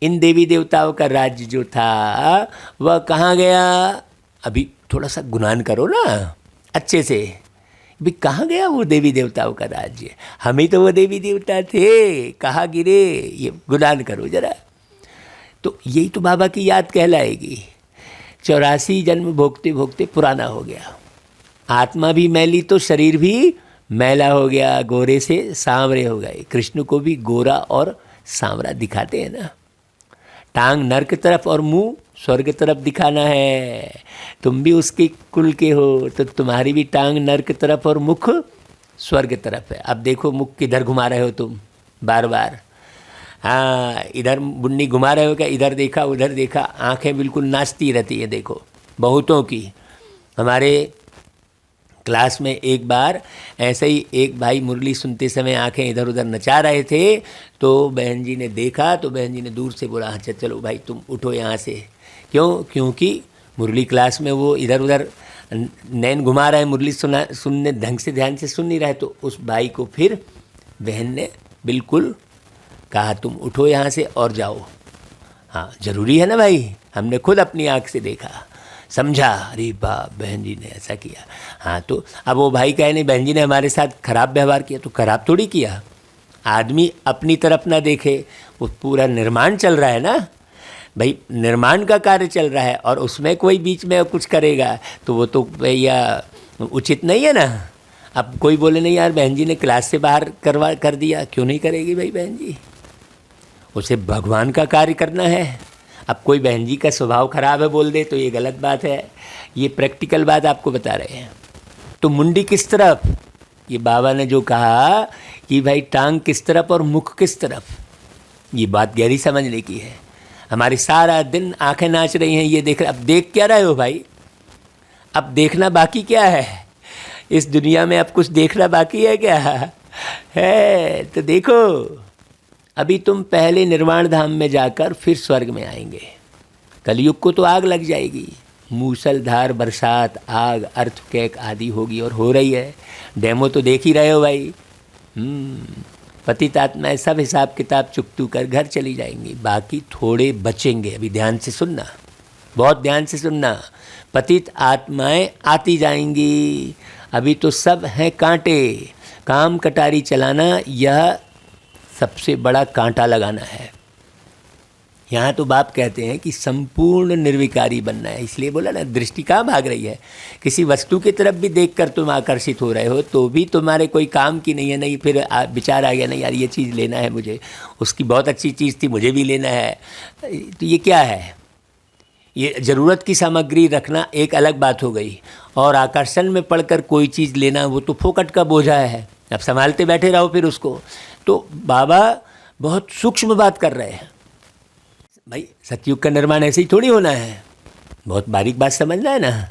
इन देवी देवताओं का राज्य जो था वह कहाँ गया? अभी थोड़ा सा गुनान करो ना अच्छे से, भी कहाँ गया वो देवी देवताओं का राज्य? हम ही तो वो देवी देवता थे, कहाँ गिरे? ये गुनान करो जरा। तो यही तो बाबा की याद कहलाएगी। 84 जन्म भोगते भोगते पुराना हो गया। आत्मा भी मैली तो शरीर भी मैला हो गया, गोरे से सांवरे हो गए। कृष्ण को भी गोरा और सांवरा दिखाते हैं ना। टांग नर्क तरफ और मुंह स्वर्ग तरफ दिखाना है। तुम भी उसके कुल के हो, तो तुम्हारी भी टांग नर्क तरफ और मुख स्वर्ग तरफ है। अब देखो मुख किधर घुमा रहे हो तुम बार बार? हाँ, इधर बुन्नी घुमा रहे हो क्या? इधर देखा उधर देखा, आंखें बिल्कुल नाचती रहती हैं। देखो बहुतों की। हमारे क्लास में एक बार ऐसे ही एक भाई मुरली सुनते समय आंखें इधर उधर नचा रहे थे, तो बहन जी ने देखा, तो बहन जी ने दूर से बोला अच्छा चलो भाई तुम उठो यहाँ से। क्यों? क्योंकि मुरली क्लास में वो इधर उधर नैन घुमा रहे हैं, मुरली सुनने ढंग से ध्यान से सुन नहीं रहे। तो उस भाई को फिर बहन ने बिल्कुल कहा तुम उठो यहाँ से और जाओ। हाँ, ज़रूरी है ना भाई, हमने खुद अपनी आँख से देखा, समझा, अरे बाप बहन जी ने ऐसा किया। हाँ, तो अब वो भाई कहे नहीं बहन जी ने हमारे साथ खराब व्यवहार किया, तो खराब थोड़ी किया। आदमी अपनी तरफ ना देखे, वो पूरा निर्माण चल रहा है ना भाई, निर्माण का कार्य चल रहा है, और उसमें कोई बीच में कुछ करेगा तो वो तो भैया उचित नहीं है ना। अब कोई बोले नहीं यार बहन जी ने क्लास से बाहर कर दिया, क्यों नहीं करेगी भाई बहन जी? उसे भगवान का कार्य करना है। अब कोई बहन जी का स्वभाव खराब है बोल दे तो ये गलत बात है। ये प्रैक्टिकल बात आपको बता रहे हैं। तो मुंडी किस तरफ? ये बाबा ने जो कहा कि भाई टांग किस तरफ और मुख किस तरफ, ये बात गहरी समझने की है। हमारी सारा दिन आंखें नाच रही हैं, ये देख रहे। अब देख क्या रहे हो भाई? अब देखना बाकी क्या है इस दुनिया में? अब कुछ देखना बाकी है क्या? है तो देखो, अभी तुम पहले निर्वाण धाम में जाकर फिर स्वर्ग में आएंगे। कलयुग को तो आग लग जाएगी, मूसलधार बरसात, आग, अर्थक्वेक आदि होगी और हो रही है। डेमो तो देख ही रहे हो भाई। पतित आत्माएं सब हिसाब किताब चुकतू कर घर चली जाएंगी, बाकी थोड़े बचेंगे। अभी ध्यान से सुनना, बहुत ध्यान से सुनना। पतित आत्माएं आती जाएंगी, अभी तो सब हैं कांटे। काम कटारी चलाना यह सबसे बड़ा कांटा लगाना है। यहाँ तो बाप कहते हैं कि संपूर्ण निर्विकारी बनना है। इसलिए बोला ना, दृष्टि कहाँ भाग रही है। किसी वस्तु की तरफ भी देखकर तुम आकर्षित हो रहे हो तो भी तुम्हारे कोई काम की नहीं है। नहीं फिर विचार आ गया, नहीं यार ये चीज़ लेना है मुझे, उसकी बहुत अच्छी चीज़ थी मुझे भी लेना है। तो ये क्या है? ये ज़रूरत की सामग्री रखना एक अलग बात हो गई, और आकर्षण में पड़कर कोई चीज़ लेना वो तो फोकट का बोझा है। अब संभालते बैठे रहो फिर उसको। तो बाबा बहुत सूक्ष्म बात कर रहे हैं भाई। सतयुग का निर्माण ऐसे ही थोड़ी होना है, बहुत बारीक बात समझना है ना।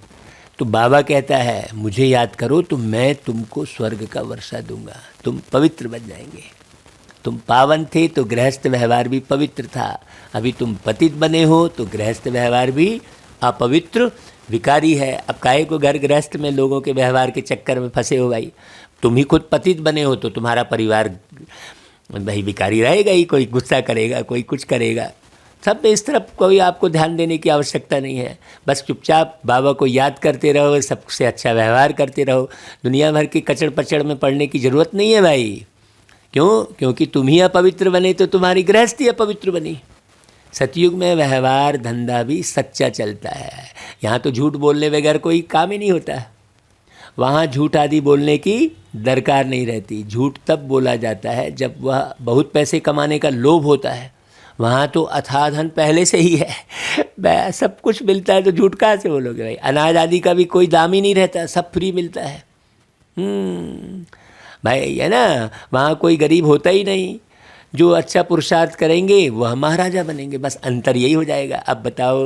तो बाबा कहता है मुझे याद करो तो मैं तुमको स्वर्ग का वर्षा दूंगा, तुम पवित्र बन जाएंगे। तुम पावन थे तो गृहस्थ व्यवहार भी पवित्र था, अभी तुम पतित बने हो तो गृहस्थ व्यवहार भी अपवित्र विकारी है। अब काहे को घर गृहस्थ में लोगों के व्यवहार के चक्कर में फंसे हो भाई। तुम ही खुद पतित बने हो तो तुम्हारा परिवार भाई विकारी रहेगा ही, कोई गुस्सा करेगा, कोई कुछ करेगा। सब इस तरफ कोई आपको ध्यान देने की आवश्यकता नहीं है। बस चुपचाप बाबा को याद करते रहो, सबसे अच्छा व्यवहार करते रहो। दुनिया भर के कचड़ पचड़ में पड़ने की ज़रूरत नहीं है भाई। क्यों? क्योंकि तुम ही अपवित्र बने तो तुम्हारी गृहस्थी अपवित्र बनी। सतयुग में व्यवहार धंधा भी सच्चा चलता है। यहाँ तो झूठ बोलने बगैर कोई काम ही नहीं होता। वहाँ झूठ आदि बोलने की दरकार नहीं रहती। झूठ तब बोला जाता है जब वह बहुत पैसे कमाने का लोभ होता है। वहाँ तो अथाह धन पहले से ही है, सब कुछ मिलता है, तो झूठ कहाँ से बोलोगे भाई। अनाज आदि का भी कोई दाम ही नहीं रहता, सब फ्री मिलता है। भाई है ना, वहाँ कोई गरीब होता ही नहीं। जो अच्छा पुरुषार्थ करेंगे वह महाराजा बनेंगे, बस अंतर यही हो जाएगा। अब बताओ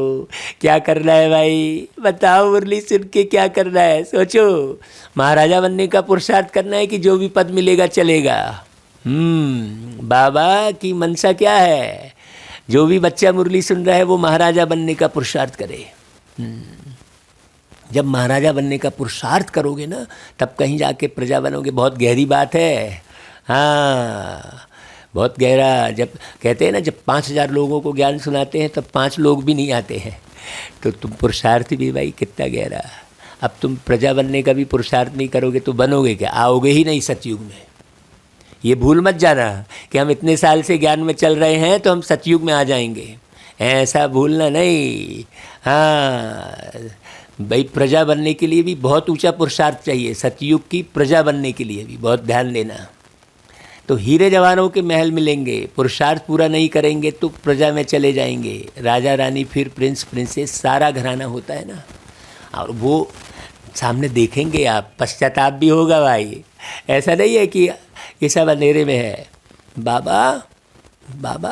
क्या करना है भाई, बताओ मुरली सुन के क्या करना है, सोचो। महाराजा बनने का पुरुषार्थ करना है कि जो भी पद मिलेगा चलेगा। बाबा की मनसा क्या है? जो भी बच्चा मुरली सुन रहा है वो महाराजा बनने का पुरुषार्थ करे। जब महाराजा बनने का पुरुषार्थ करोगे ना तब कहीं जाके प्रजा बनोगे। बहुत गहरी बात है, हाँ बहुत गहरा। जब कहते हैं ना, जब 5000 लोगों को ज्ञान सुनाते हैं तब 5 लोग भी नहीं आते हैं। तो तुम पुरुषार्थ भी भाई कितना गहरा। अब तुम प्रजा बनने का भी पुरुषार्थ नहीं करोगे तो बनोगे क्या? आओगे ही नहीं सतयुग में। ये भूल मत जाना कि हम इतने साल से ज्ञान में चल रहे हैं तो हम सतयुग में आ जाएंगे, ऐसा भूलना नहीं। हाँ भाई, प्रजा बनने के लिए भी बहुत ऊंचा पुरुषार्थ चाहिए। सतयुग की प्रजा बनने के लिए भी बहुत ध्यान देना। तो हीरे जवानों के महल मिलेंगे, पुरुषार्थ पूरा नहीं करेंगे तो प्रजा में चले जाएंगे। राजा रानी, फिर प्रिंस प्रिंसेस, सारा घराना होता है ना। और वो सामने देखेंगे आप, पश्चाताप भी होगा भाई। ऐसा नहीं है कि ये सब अंधेरे में है। बाबा बाबा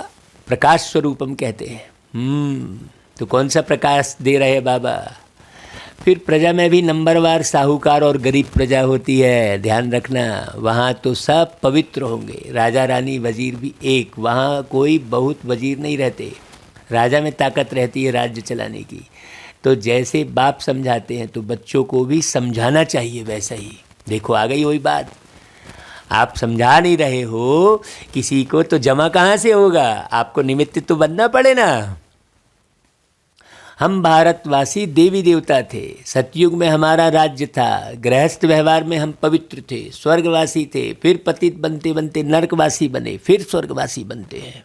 प्रकाश स्वरूपम कहते हैं। तो कौन सा प्रकाश दे रहे हैं बाबा? फिर प्रजा में भी नंबरवार साहूकार और गरीब प्रजा होती है, ध्यान रखना। वहाँ तो सब पवित्र होंगे, राजा रानी वजीर भी एक। वहाँ कोई बहुत वजीर नहीं रहते, राजा में ताकत रहती है राज्य चलाने की। तो जैसे बाप समझाते हैं तो बच्चों को भी समझाना चाहिए वैसा ही। देखो आ गई वही बात, आप समझा नहीं रहे हो किसी को तो जमा कहाँ से होगा? आपको निमित्त तो बनना पड़े ना। हम भारतवासी देवी देवता थे, सतयुग में हमारा राज्य था, गृहस्थ व्यवहार में हम पवित्र थे, स्वर्गवासी थे, फिर पतित बनते बनते नरकवासी बने, फिर स्वर्गवासी बनते हैं।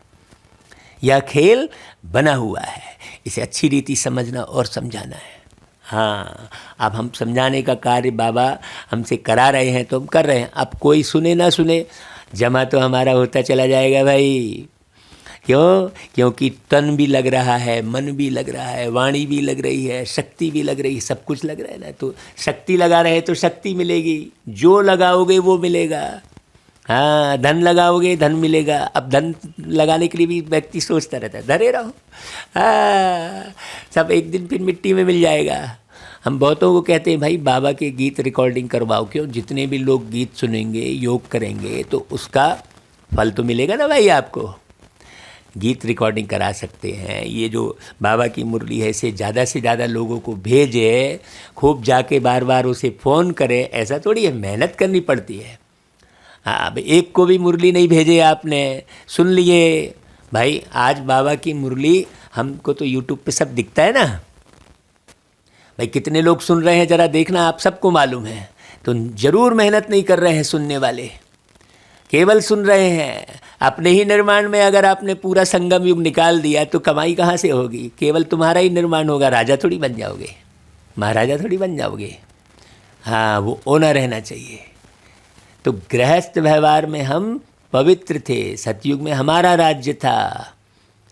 यह खेल बना हुआ है, इसे अच्छी रीति समझना और समझाना है। हाँ, अब हम समझाने का कार्य बाबा हमसे करा रहे हैं तो हम कर रहे हैं। अब कोई सुने ना सुने, जमा तो हमारा होता चला जाएगा भाई। क्यों? क्योंकि तन भी लग रहा है, मन भी लग रहा है, वाणी भी लग रही है, शक्ति भी लग रही है, सब कुछ लग रहा है ना। तो शक्ति लगा रहे तो शक्ति मिलेगी, जो लगाओगे वो मिलेगा। हाँ, धन लगाओगे धन मिलेगा। अब धन लगाने के लिए भी व्यक्ति सोचता रहता है, धरे रहो। हाँ, सब एक दिन फिर मिट्टी में मिल जाएगा। हम बहुतों को कहते हैं भाई बाबा के गीत रिकॉर्डिंग करवाओ। क्यों? जितने भी लोग गीत सुनेंगे, योग करेंगे तो उसका फल तो मिलेगा ना भाई आपको। गीत रिकॉर्डिंग करा सकते हैं। ये जो बाबा की मुरली है इसे ज़्यादा से ज़्यादा लोगों को भेजे, खूब जाके बार बार उसे फ़ोन करें, ऐसा थोड़ी है, मेहनत करनी पड़ती है। हाँ, अब एक को भी मुरली नहीं भेजे आपने, सुन लिए भाई, आज बाबा की मुरली हमको तो यूट्यूब पे सब दिखता है ना भाई, कितने लोग सुन रहे हैं ज़रा देखना, आप सबको मालूम है। तो ज़रूर मेहनत नहीं कर रहे हैं सुनने वाले, केवल सुन रहे हैं। अपने ही निर्माण में अगर आपने पूरा संगम युग निकाल दिया तो कमाई कहाँ से होगी? केवल तुम्हारा ही निर्माण होगा, राजा थोड़ी बन जाओगे, महाराजा थोड़ी बन जाओगे। हाँ, वो ओना रहना चाहिए। तो गृहस्थ व्यवहार में हम पवित्र थे, सतयुग में हमारा राज्य था।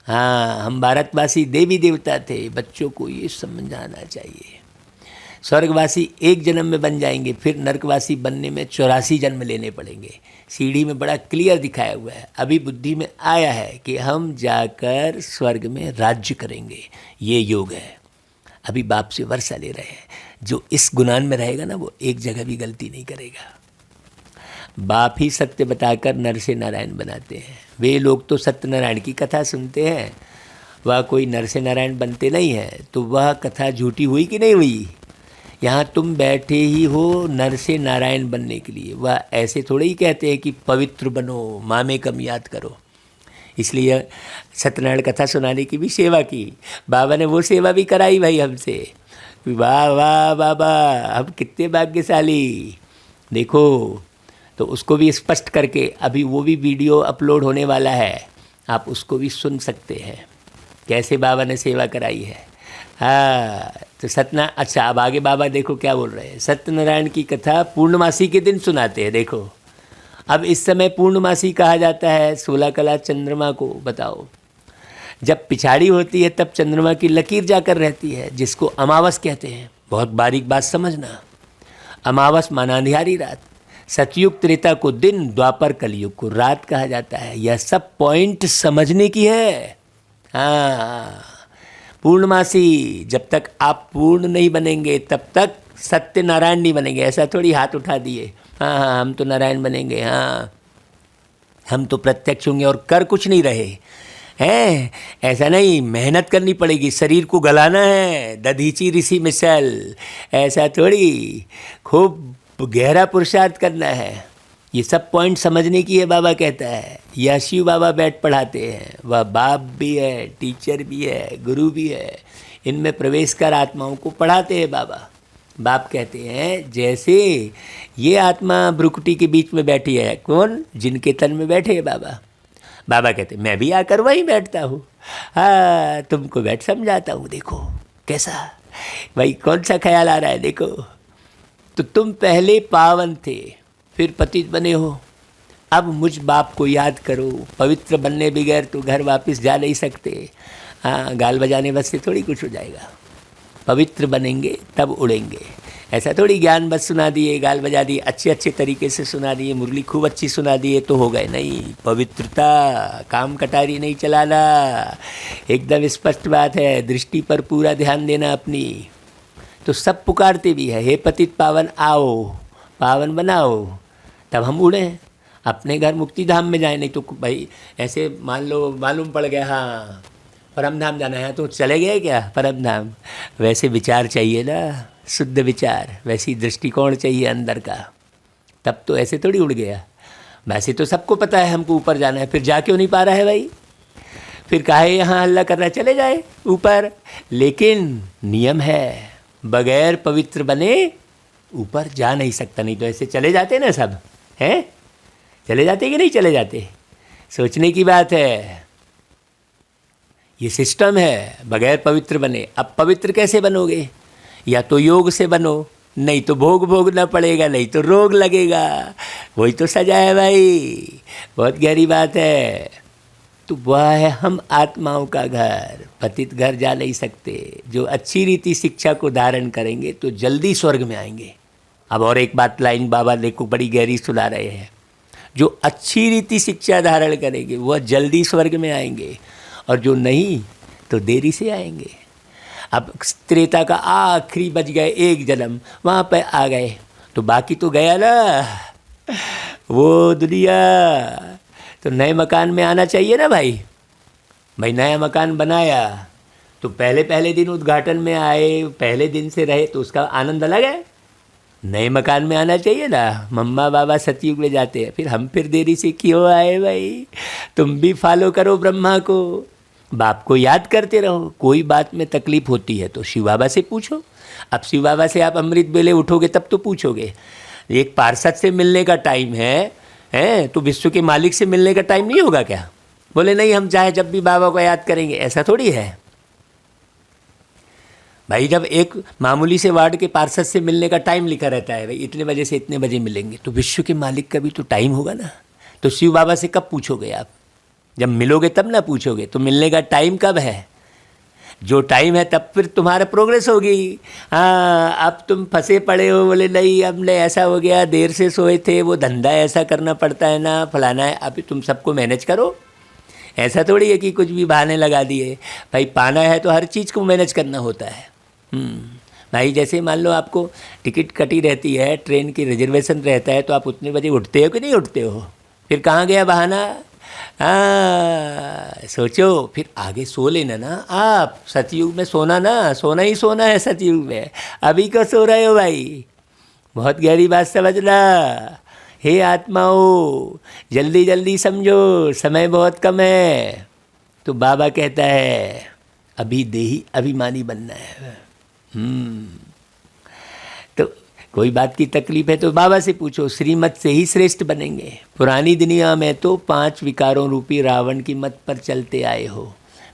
हाँ, हम भारतवासी देवी देवता थे, बच्चों को ये समझाना चाहिए। स्वर्गवासी एक जन्म में बन जाएंगे, फिर नरकवासी बनने में 84 जन्म लेने पड़ेंगे। सीढ़ी में बड़ा क्लियर दिखाया हुआ है, अभी बुद्धि में आया है कि हम जाकर स्वर्ग में राज्य करेंगे, ये योग है। अभी बाप से वर्षा ले रहे हैं, जो इस गुणान में रहेगा ना वो एक जगह भी गलती नहीं करेगा। बाप ही सत्य बताकर नर से नारायण बनाते हैं। वे लोग तो सत्यनारायण की कथा सुनते हैं, वह कोई नर से नारायण बनते नहीं हैं, तो वह कथा झूठी हुई कि नहीं हुई? यहाँ तुम बैठे ही हो नर से नारायण बनने के लिए, वह ऐसे थोड़े ही कहते हैं कि पवित्र बनो, माँ में कम याद करो। इसलिए सत्यनारायण कथा सुनाने की भी सेवा की, बाबा ने वो सेवा भी कराई भाई हमसे। वाह वाह बाबा, हम कितने भाग्यशाली। देखो, तो उसको भी स्पष्ट करके अभी वो भी वीडियो अपलोड होने वाला है, आप उसको भी सुन सकते हैं, कैसे बाबा ने सेवा कराई है। हाँ, तो अच्छा, अब आगे बाबा देखो क्या बोल रहे हैं। सत्यनारायण की कथा पूर्णमासी के दिन सुनाते हैं। देखो, अब इस समय पूर्णमासी कहा जाता है 16 कला चंद्रमा को। बताओ, जब पिछाड़ी होती है तब चंद्रमा की लकीर जाकर रहती है, जिसको अमावस कहते हैं। बहुत बारीक बात समझना, अमावस माना अंधियारी रात, सतयुग त्रेता को दिन, द्वापर कलयुग को रात कहा जाता है। यह सब पॉइंट समझने की है। हाँ, पूर्णमासी, जब तक आप पूर्ण नहीं बनेंगे तब तक सत्य नारायण नहीं बनेंगे। ऐसा थोड़ी हाथ उठा दिए, हाँ हाँ हम तो नारायण बनेंगे, हाँ हम तो प्रत्यक्ष होंगे और कर कुछ नहीं रहे हैं। ऐसा नहीं, मेहनत करनी पड़ेगी, शरीर को गलाना है, दधीची ऋषि मिसल। ऐसा थोड़ी, खूब गहरा पुरुषार्थ करना है। ये सब पॉइंट समझने की है, बाबा कहता है। यह शिव बाबा बैठ पढ़ाते हैं, वह बाप भी है, टीचर भी है, गुरु भी है। इनमें प्रवेश कर आत्माओं को पढ़ाते हैं बाबा। बाप कहते हैं जैसे ये आत्मा भ्रुकुटी के बीच में बैठी है, कौन? जिनके तन में बैठे है बाबा। बाबा कहते हैं मैं भी आकर वहीं बैठता हूँ, हाँ तुमको बैठ समझाता हूँ। देखो कैसा भाई, कौन सा ख्याल आ रहा है। देखो, तो तुम पहले पावन थे, फिर पतित बने हो। अब मुझ बाप को याद करो। पवित्र बनने बगैर तो घर वापस जा नहीं सकते। हाँ, गाल बजाने बस से थोड़ी कुछ हो जाएगा। पवित्र बनेंगे तब उड़ेंगे। ऐसा थोड़ी ज्ञान बस सुना दिए, गाल बजा दिए, अच्छे अच्छे तरीके से सुना दिए, मुरली खूब अच्छी सुना दिए तो हो गए। नहीं, पवित्रता, काम कटारी नहीं चलाना। एकदम स्पष्ट बात है, दृष्टि पर पूरा ध्यान देना अपनी। तो सब पुकारते भी है, हे पतित पावन आओ, पावन बनाओ, तब हम उड़ें, अपने घर मुक्ति धाम में जाए। नहीं तो भाई ऐसे मान लो मालूम पड़ गया हाँ परम धाम जाना है तो चले गए क्या परम धाम। वैसे विचार चाहिए ना, शुद्ध विचार, वैसी दृष्टिकोण चाहिए अंदर का, तब तो ऐसे थोड़ी उड़ गया। वैसे तो सबको पता है हमको ऊपर जाना है, फिर जा क्यों नहीं पा रहा है भाई? फिर काहे यहाँ हल्ला कर रहा है, चले जाए ऊपर। लेकिन नियम है, बगैर पवित्र बने ऊपर जा नहीं सकता। नहीं तो ऐसे चले जाते ना सब, हैं? चले जाते कि नहीं चले जाते? सोचने की बात है। ये सिस्टम है, बगैर पवित्र बने। अब पवित्र कैसे बनोगे? या तो योग से बनो, नहीं तो भोग भोगना पड़ेगा, नहीं तो रोग लगेगा। वही तो सजा है भाई, बहुत गहरी बात है। तो वह है हम आत्माओं का घर, पतित घर जा नहीं सकते। जो अच्छी रीति शिक्षा को धारण करेंगे तो जल्दी स्वर्ग में आएंगे। अब और एक बात लाइन बाबा देखो बड़ी गहरी सुना रहे हैं। जो अच्छी रीति शिक्षा धारण करेंगे वह जल्दी स्वर्ग में आएंगे, और जो नहीं तो देरी से आएंगे। अब त्रेता का आखिरी बच गए एक जन्म, वहाँ पर आ गए तो बाकी तो गया ना वो दुनिया। तो नए मकान में आना चाहिए ना भाई। भाई नया मकान बनाया तो पहले पहले दिन उद्घाटन में आए, पहले दिन से रहे तो उसका आनंद अलग है। नए मकान में आना चाहिए ना। मम्मा बाबा सतयुग में जाते हैं, फिर देरी से क्यों आए भाई। तुम भी फॉलो करो ब्रह्मा को, बाप को याद करते रहो। कोई बात में तकलीफ होती है तो शिव बाबा से पूछो। अब शिव बाबा से आप अमृत बेले उठोगे तब तो पूछोगे। एक पार्षद से मिलने का टाइम है तो विश्व के मालिक से मिलने का टाइम नहीं होगा क्या? बोले नहीं, हम चाहे जब भी बाबा को याद करेंगे, ऐसा थोड़ी है भाई। जब एक मामूली से वार्ड के पार्षद से मिलने का टाइम लिखा रहता है भाई इतने बजे से इतने बजे मिलेंगे, तो विश्व के मालिक का भी तो टाइम होगा ना। तो शिव बाबा से कब पूछोगे आप? जब मिलोगे तब ना पूछोगे। तो मिलने का टाइम कब है? जो टाइम है तब फिर तुम्हारा प्रोग्रेस होगी। हाँ, अब तुम फंसे पड़े हो, बोले नहीं हमने ऐसा हो गया, देर से सोए थे, वो धंधा ऐसा करना पड़ता है ना, फलाना है। अभी तुम सबको मैनेज करो। ऐसा थोड़ी है कि कुछ भी बहाने लगा दिए। भाई पाना है तो हर चीज़ को मैनेज करना होता है। भाई जैसे मान लो आपको टिकट कटी रहती है, ट्रेन की रिजर्वेशन रहता है, तो आप उतने बजे उठते हो कि नहीं उठते हो? फिर कहाँ गया बहाना? सोचो, फिर आगे सो लेना ना। आप सतयुग में सोना ना, सोना ही सोना है सतयुग में। अभी क्यों सो रहे हो भाई? बहुत गहरी बात समझना। हे आत्माओं, जल्दी जल्दी समझो, समय बहुत कम है। तो बाबा कहता है अभी देही अभिमानी बनना है। तो कोई बात की तकलीफ है तो बाबा से पूछो, श्रीमत से ही श्रेष्ठ बनेंगे। पुरानी दुनिया में तो 5 विकारों रूपी रावण की मत पर चलते आए हो।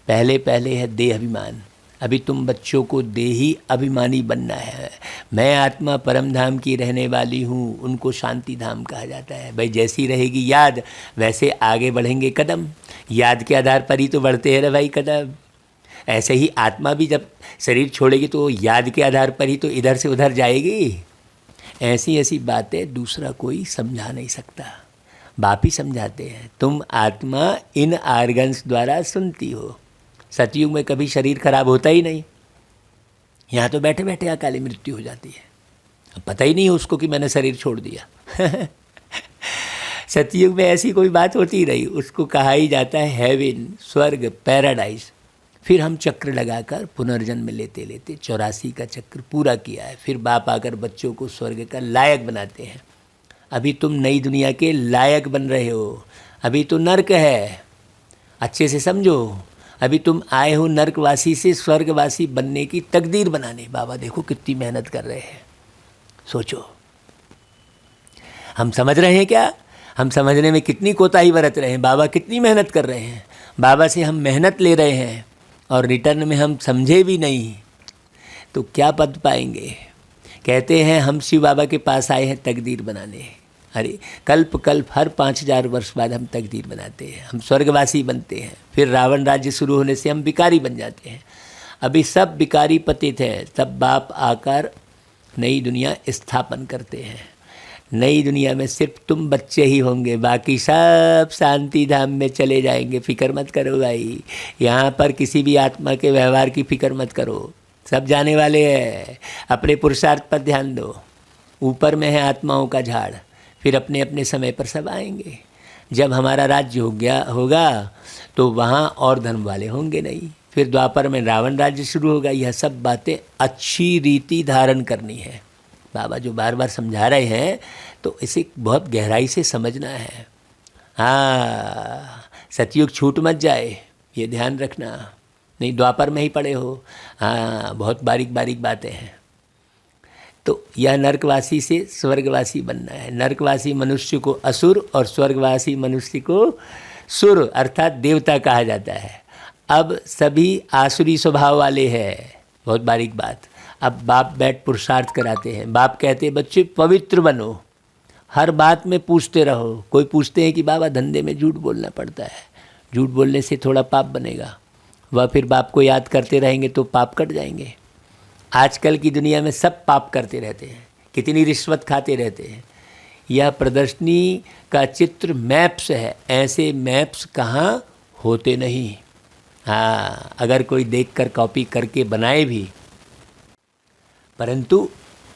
पहले पहले है देह अभिमान। अभी तुम बच्चों को देही अभिमानी बनना है। मैं आत्मा परम धाम की रहने वाली हूँ, उनको शांति धाम कहा जाता है। भाई जैसी रहेगी याद वैसे आगे बढ़ेंगे कदम। याद के आधार पर ही तो बढ़ते हैं ना भाई कदम। ऐसे ही आत्मा भी जब शरीर छोड़ेगी तो याद के आधार पर ही तो इधर से उधर जाएगी। ऐसी ऐसी बातें दूसरा कोई समझा नहीं सकता, बाप ही समझाते हैं। तुम आत्मा इन आर्गन्स द्वारा सुनती हो। सतयुग में कभी शरीर खराब होता ही नहीं। यहाँ तो बैठे बैठे अकाली मृत्यु हो जाती है, अब पता ही नहीं है उसको कि मैंने शरीर छोड़ दिया। सतयुग में ऐसी कोई बात होती रही, उसको कहा ही जाता है हेवन, स्वर्ग, पैराडाइज। फिर हम चक्र लगाकर पुनर्जन्म लेते लेते 84 का चक्र पूरा किया है। फिर बाप आकर बच्चों को स्वर्ग का लायक बनाते हैं। अभी तुम नई दुनिया के लायक बन रहे हो। अभी तो नर्क है, अच्छे से समझो। अभी तुम आए हो नर्कवासी से स्वर्गवासी बनने की तकदीर बनाने। बाबा देखो कितनी मेहनत कर रहे हैं, सोचो। हम समझ रहे हैं क्या? हम समझने में कितनी कोताही बरत रहे हैं। बाबा कितनी मेहनत कर रहे हैं। बाबा से हम मेहनत ले रहे हैं और रिटर्न में हम समझे भी नहीं तो क्या पद पाएंगे। कहते हैं हम शिव बाबा के पास आए हैं तकदीर बनाने। अरे कल्प कल्प हर 5000 वर्ष बाद हम तकदीर बनाते हैं, हम स्वर्गवासी बनते हैं। फिर रावण राज्य शुरू होने से हम भिखारी बन जाते हैं। अभी सब भिखारी पतित हैं, तब बाप आकर नई दुनिया स्थापन करते हैं। नई दुनिया में सिर्फ तुम बच्चे ही होंगे, बाकी सब शांति धाम में चले जाएंगे। फिक्र मत करो भाई, यहाँ पर किसी भी आत्मा के व्यवहार की फिक्र मत करो, सब जाने वाले हैं। अपने पुरुषार्थ पर ध्यान दो। ऊपर में है आत्माओं का झाड़, फिर अपने अपने समय पर सब आएंगे। जब हमारा राज्य होगा तो वहाँ और धर्म वाले होंगे नहीं। फिर द्वापर में रावण राज्य शुरू होगा। यह सब बातें अच्छी रीति धारण करनी है। बाबा जो बार बार समझा रहे हैं तो इसे बहुत गहराई से समझना है। हाँ, सतयुग छूट मत जाए, ये ध्यान रखना। नहीं द्वापर में ही पड़े हो। हाँ, बहुत बारीक बारीक बातें हैं। तो यह नर्कवासी से स्वर्गवासी बनना है। नर्कवासी मनुष्य को असुर और स्वर्गवासी मनुष्य को सुर अर्थात देवता कहा जाता है। अब सभी आसुरी स्वभाव वाले हैं, बहुत बारीक बात। अब बाप बैठ पुरुषार्थ कराते हैं। बाप कहते हैं बच्चे पवित्र बनो, हर बात में पूछते रहो। कोई पूछते हैं कि बाबा धंधे में झूठ बोलना पड़ता है, झूठ बोलने से थोड़ा पाप बनेगा। वह फिर बाप को याद करते रहेंगे तो पाप कट जाएंगे। आजकल की दुनिया में सब पाप करते रहते हैं, कितनी रिश्वत खाते रहते हैं। यह प्रदर्शनी का चित्र मैप्स है, ऐसे मैप्स कहाँ होते नहीं। हाँ, अगर कोई देखकर कॉपी करके बनाए भी, परंतु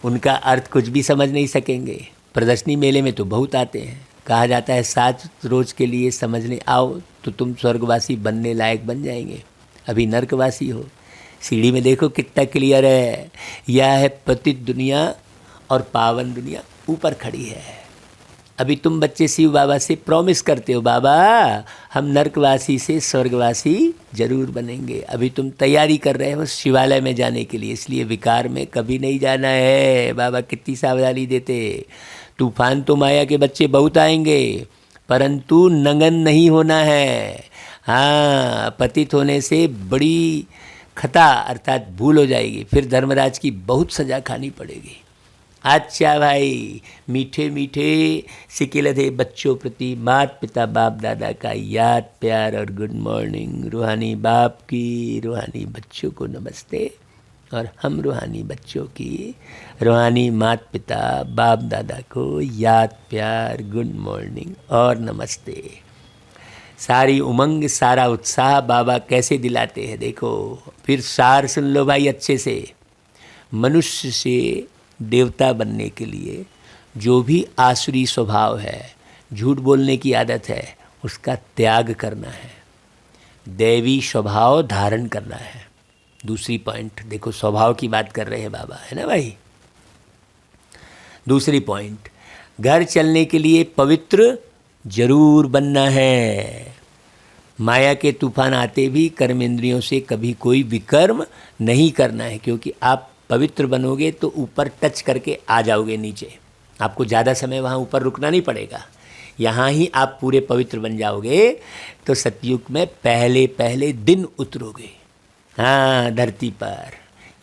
उनका अर्थ कुछ भी समझ नहीं सकेंगे। प्रदर्शनी मेले में तो बहुत आते हैं, कहा जाता है 7 रोज के लिए समझने आओ तो तुम स्वर्गवासी बनने लायक बन जाएंगे, अभी नरकवासी हो। सीढ़ी में देखो कितना क्लियर है, यह है पतित दुनिया और पावन दुनिया ऊपर खड़ी है। अभी तुम बच्चे शिव बाबा से प्रॉमिस करते हो, बाबा हम नरकवासी से स्वर्गवासी जरूर बनेंगे। अभी तुम तैयारी कर रहे हो शिवालय में जाने के लिए, इसलिए विकार में कभी नहीं जाना है। बाबा कितनी सावधानी देते। तूफान तो माया के बच्चे बहुत आएंगे, परंतु नंगन नहीं होना है। हाँ, पतित होने से बड़ी खता अर्थात भूल हो जाएगी, फिर धर्मराज की बहुत सजा खानी पड़ेगी। अच्छा भाई, मीठे मीठे सिकिलधे बच्चों प्रति माता पिता बाप दादा का याद प्यार और गुड मॉर्निंग। रूहानी बाप की रूहानी बच्चों को नमस्ते, और हम रूहानी बच्चों की रूहानी माता पिता बाप दादा को याद प्यार गुड मॉर्निंग और नमस्ते। सारी उमंग सारा उत्साह बाबा कैसे दिलाते हैं देखो। फिर सार सुन लो भाई अच्छे से। मनुष्य से देवता बनने के लिए जो भी आसुरी स्वभाव है, झूठ बोलने की आदत है, उसका त्याग करना है, दैवी स्वभाव धारण करना है। दूसरी पॉइंट देखो, स्वभाव की बात कर रहे हैं बाबा, है ना भाई। दूसरी पॉइंट, घर चलने के लिए पवित्र जरूर बनना है। माया के तूफान आते भी कर्मेंद्रियों से कभी कोई विकर्म नहीं करना है, क्योंकि आप पवित्र बनोगे तो ऊपर टच करके आ जाओगे नीचे। आपको ज़्यादा समय वहाँ ऊपर रुकना नहीं पड़ेगा, यहाँ ही आप पूरे पवित्र बन जाओगे तो सतयुग में पहले पहले दिन उतरोगे। हाँ, धरती पर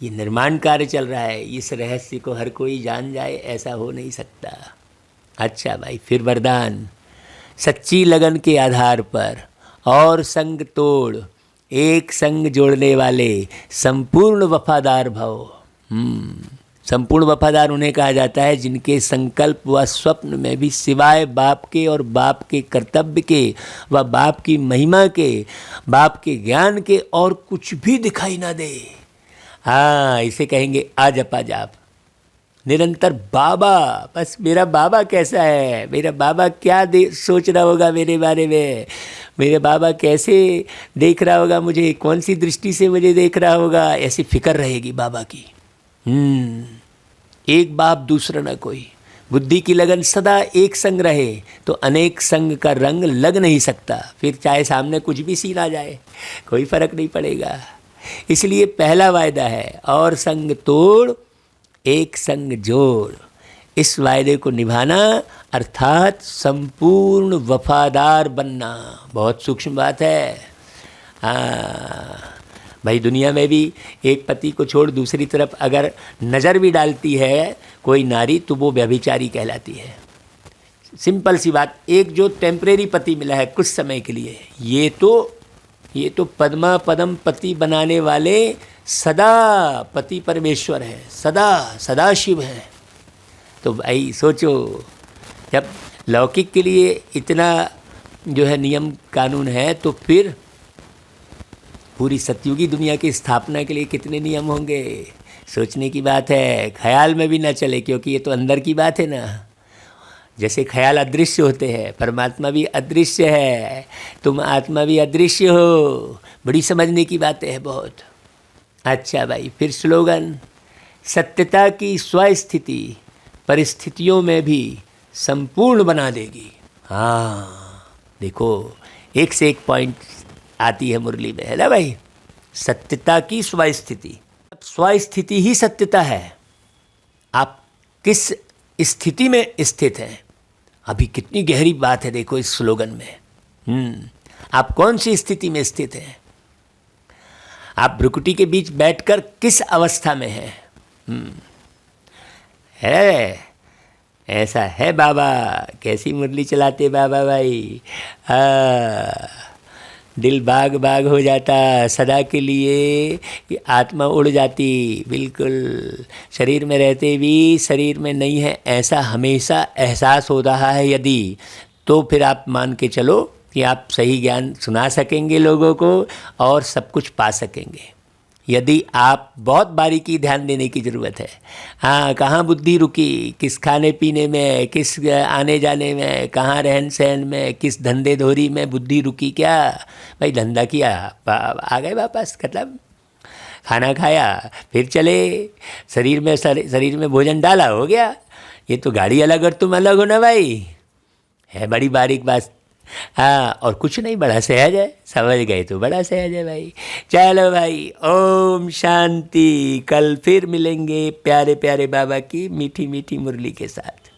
ये निर्माण कार्य चल रहा है, इस रहस्य को हर कोई जान जाए ऐसा हो नहीं सकता। अच्छा भाई, फिर वरदान, सच्ची लगन के आधार पर और संग तोड़ एक संग जोड़ने वाले संपूर्ण वफादार भव। संपूर्ण वफादार उन्हें कहा जाता है जिनके संकल्प व स्वप्न में भी सिवाय बाप के और बाप के कर्तव्य के व बाप की महिमा के, बाप के ज्ञान के और कुछ भी दिखाई ना दे। हाँ, इसे कहेंगे अजपा जाप। निरंतर बाबा, बस मेरा बाबा कैसा है, मेरा बाबा क्या सोच रहा होगा मेरे बारे में, मेरे बाबा कैसे देख रहा होगा मुझे, कौन सी दृष्टि से मुझे देख रहा होगा, ऐसी फिक्र रहेगी बाबा की। एक बाप दूसरा न कोई। बुद्धि की लगन सदा एक संग रहे तो अनेक संग का रंग लग नहीं सकता। फिर चाहे सामने कुछ भी सीन आ जाए कोई फर्क नहीं पड़ेगा। इसलिए पहला वायदा है, और संग तोड़ एक संग जोड़। इस वायदे को निभाना अर्थात संपूर्ण वफादार बनना, बहुत सूक्ष्म बात है। हाँ भाई, दुनिया में भी एक पति को छोड़ दूसरी तरफ अगर नज़र भी डालती है कोई नारी तो वो व्यभिचारी कहलाती है। सिंपल सी बात, एक जो टेम्परेरी पति मिला है कुछ समय के लिए, ये तो पद्मा पदम पति बनाने वाले सदा पति परमेश्वर हैं, सदा शिव हैं। तो भाई सोचो, जब लौकिक के लिए इतना जो है नियम कानून है, तो फिर पूरी सतयुगी दुनिया की स्थापना के लिए कितने नियम होंगे। सोचने की बात है, ख्याल में भी ना चले, क्योंकि ये तो अंदर की बात है ना। जैसे ख्याल अदृश्य होते हैं, परमात्मा भी अदृश्य है, तुम आत्मा भी अदृश्य हो। बड़ी समझने की बातें हैं बहुत। अच्छा भाई, फिर स्लोगन, सत्यता की स्वस्थिति परिस्थितियों में भी संपूर्ण बना देगी। हाँ देखो, एक से एक पॉइंट आती है मुरली में, है ना भाई। सत्यता की स्वस्थिति, स्वस्थिति ही सत्यता है। आप किस स्थिति में स्थित हैं, अभी कितनी गहरी बात है देखो इस स्लोगन में। आप कौन सी स्थिति में स्थित हैं, आप भ्रुकुटी के बीच बैठकर किस अवस्था में हैं। है ऐसा है बाबा, कैसी मुरली चलाते बाबा भाई। दिल बाग बाग हो जाता सदा के लिए, आत्मा उड़ जाती बिल्कुल। शरीर में रहते भी शरीर में नहीं है ऐसा हमेशा एहसास हो रहा है यदि, तो फिर आप मान के चलो कि आप सही ज्ञान सुना सकेंगे लोगों को और सब कुछ पा सकेंगे। यदि आप बहुत बारीकी ध्यान देने की ज़रूरत है। हाँ, कहाँ बुद्धि रुकी, किस खाने पीने में, किस आने जाने में, कहाँ रहन सहन में, किस धंधे धोरी में बुद्धि रुकी क्या? भाई धंधा किया, आ गए वापस, मतलब खाना खाया, फिर चले, शरीर में भोजन डाला, हो गया। ये तो गाड़ी अलग और तुम अलग हो ना भाई, है बड़ी बारीक बात। हाँ, और कुछ नहीं, बड़ा सहज है, समझ गए तो बड़ा सहज है भाई। चलो भाई, ओम शांति। कल फिर मिलेंगे प्यारे प्यारे बाबा की मीठी मीठी मुरली के साथ।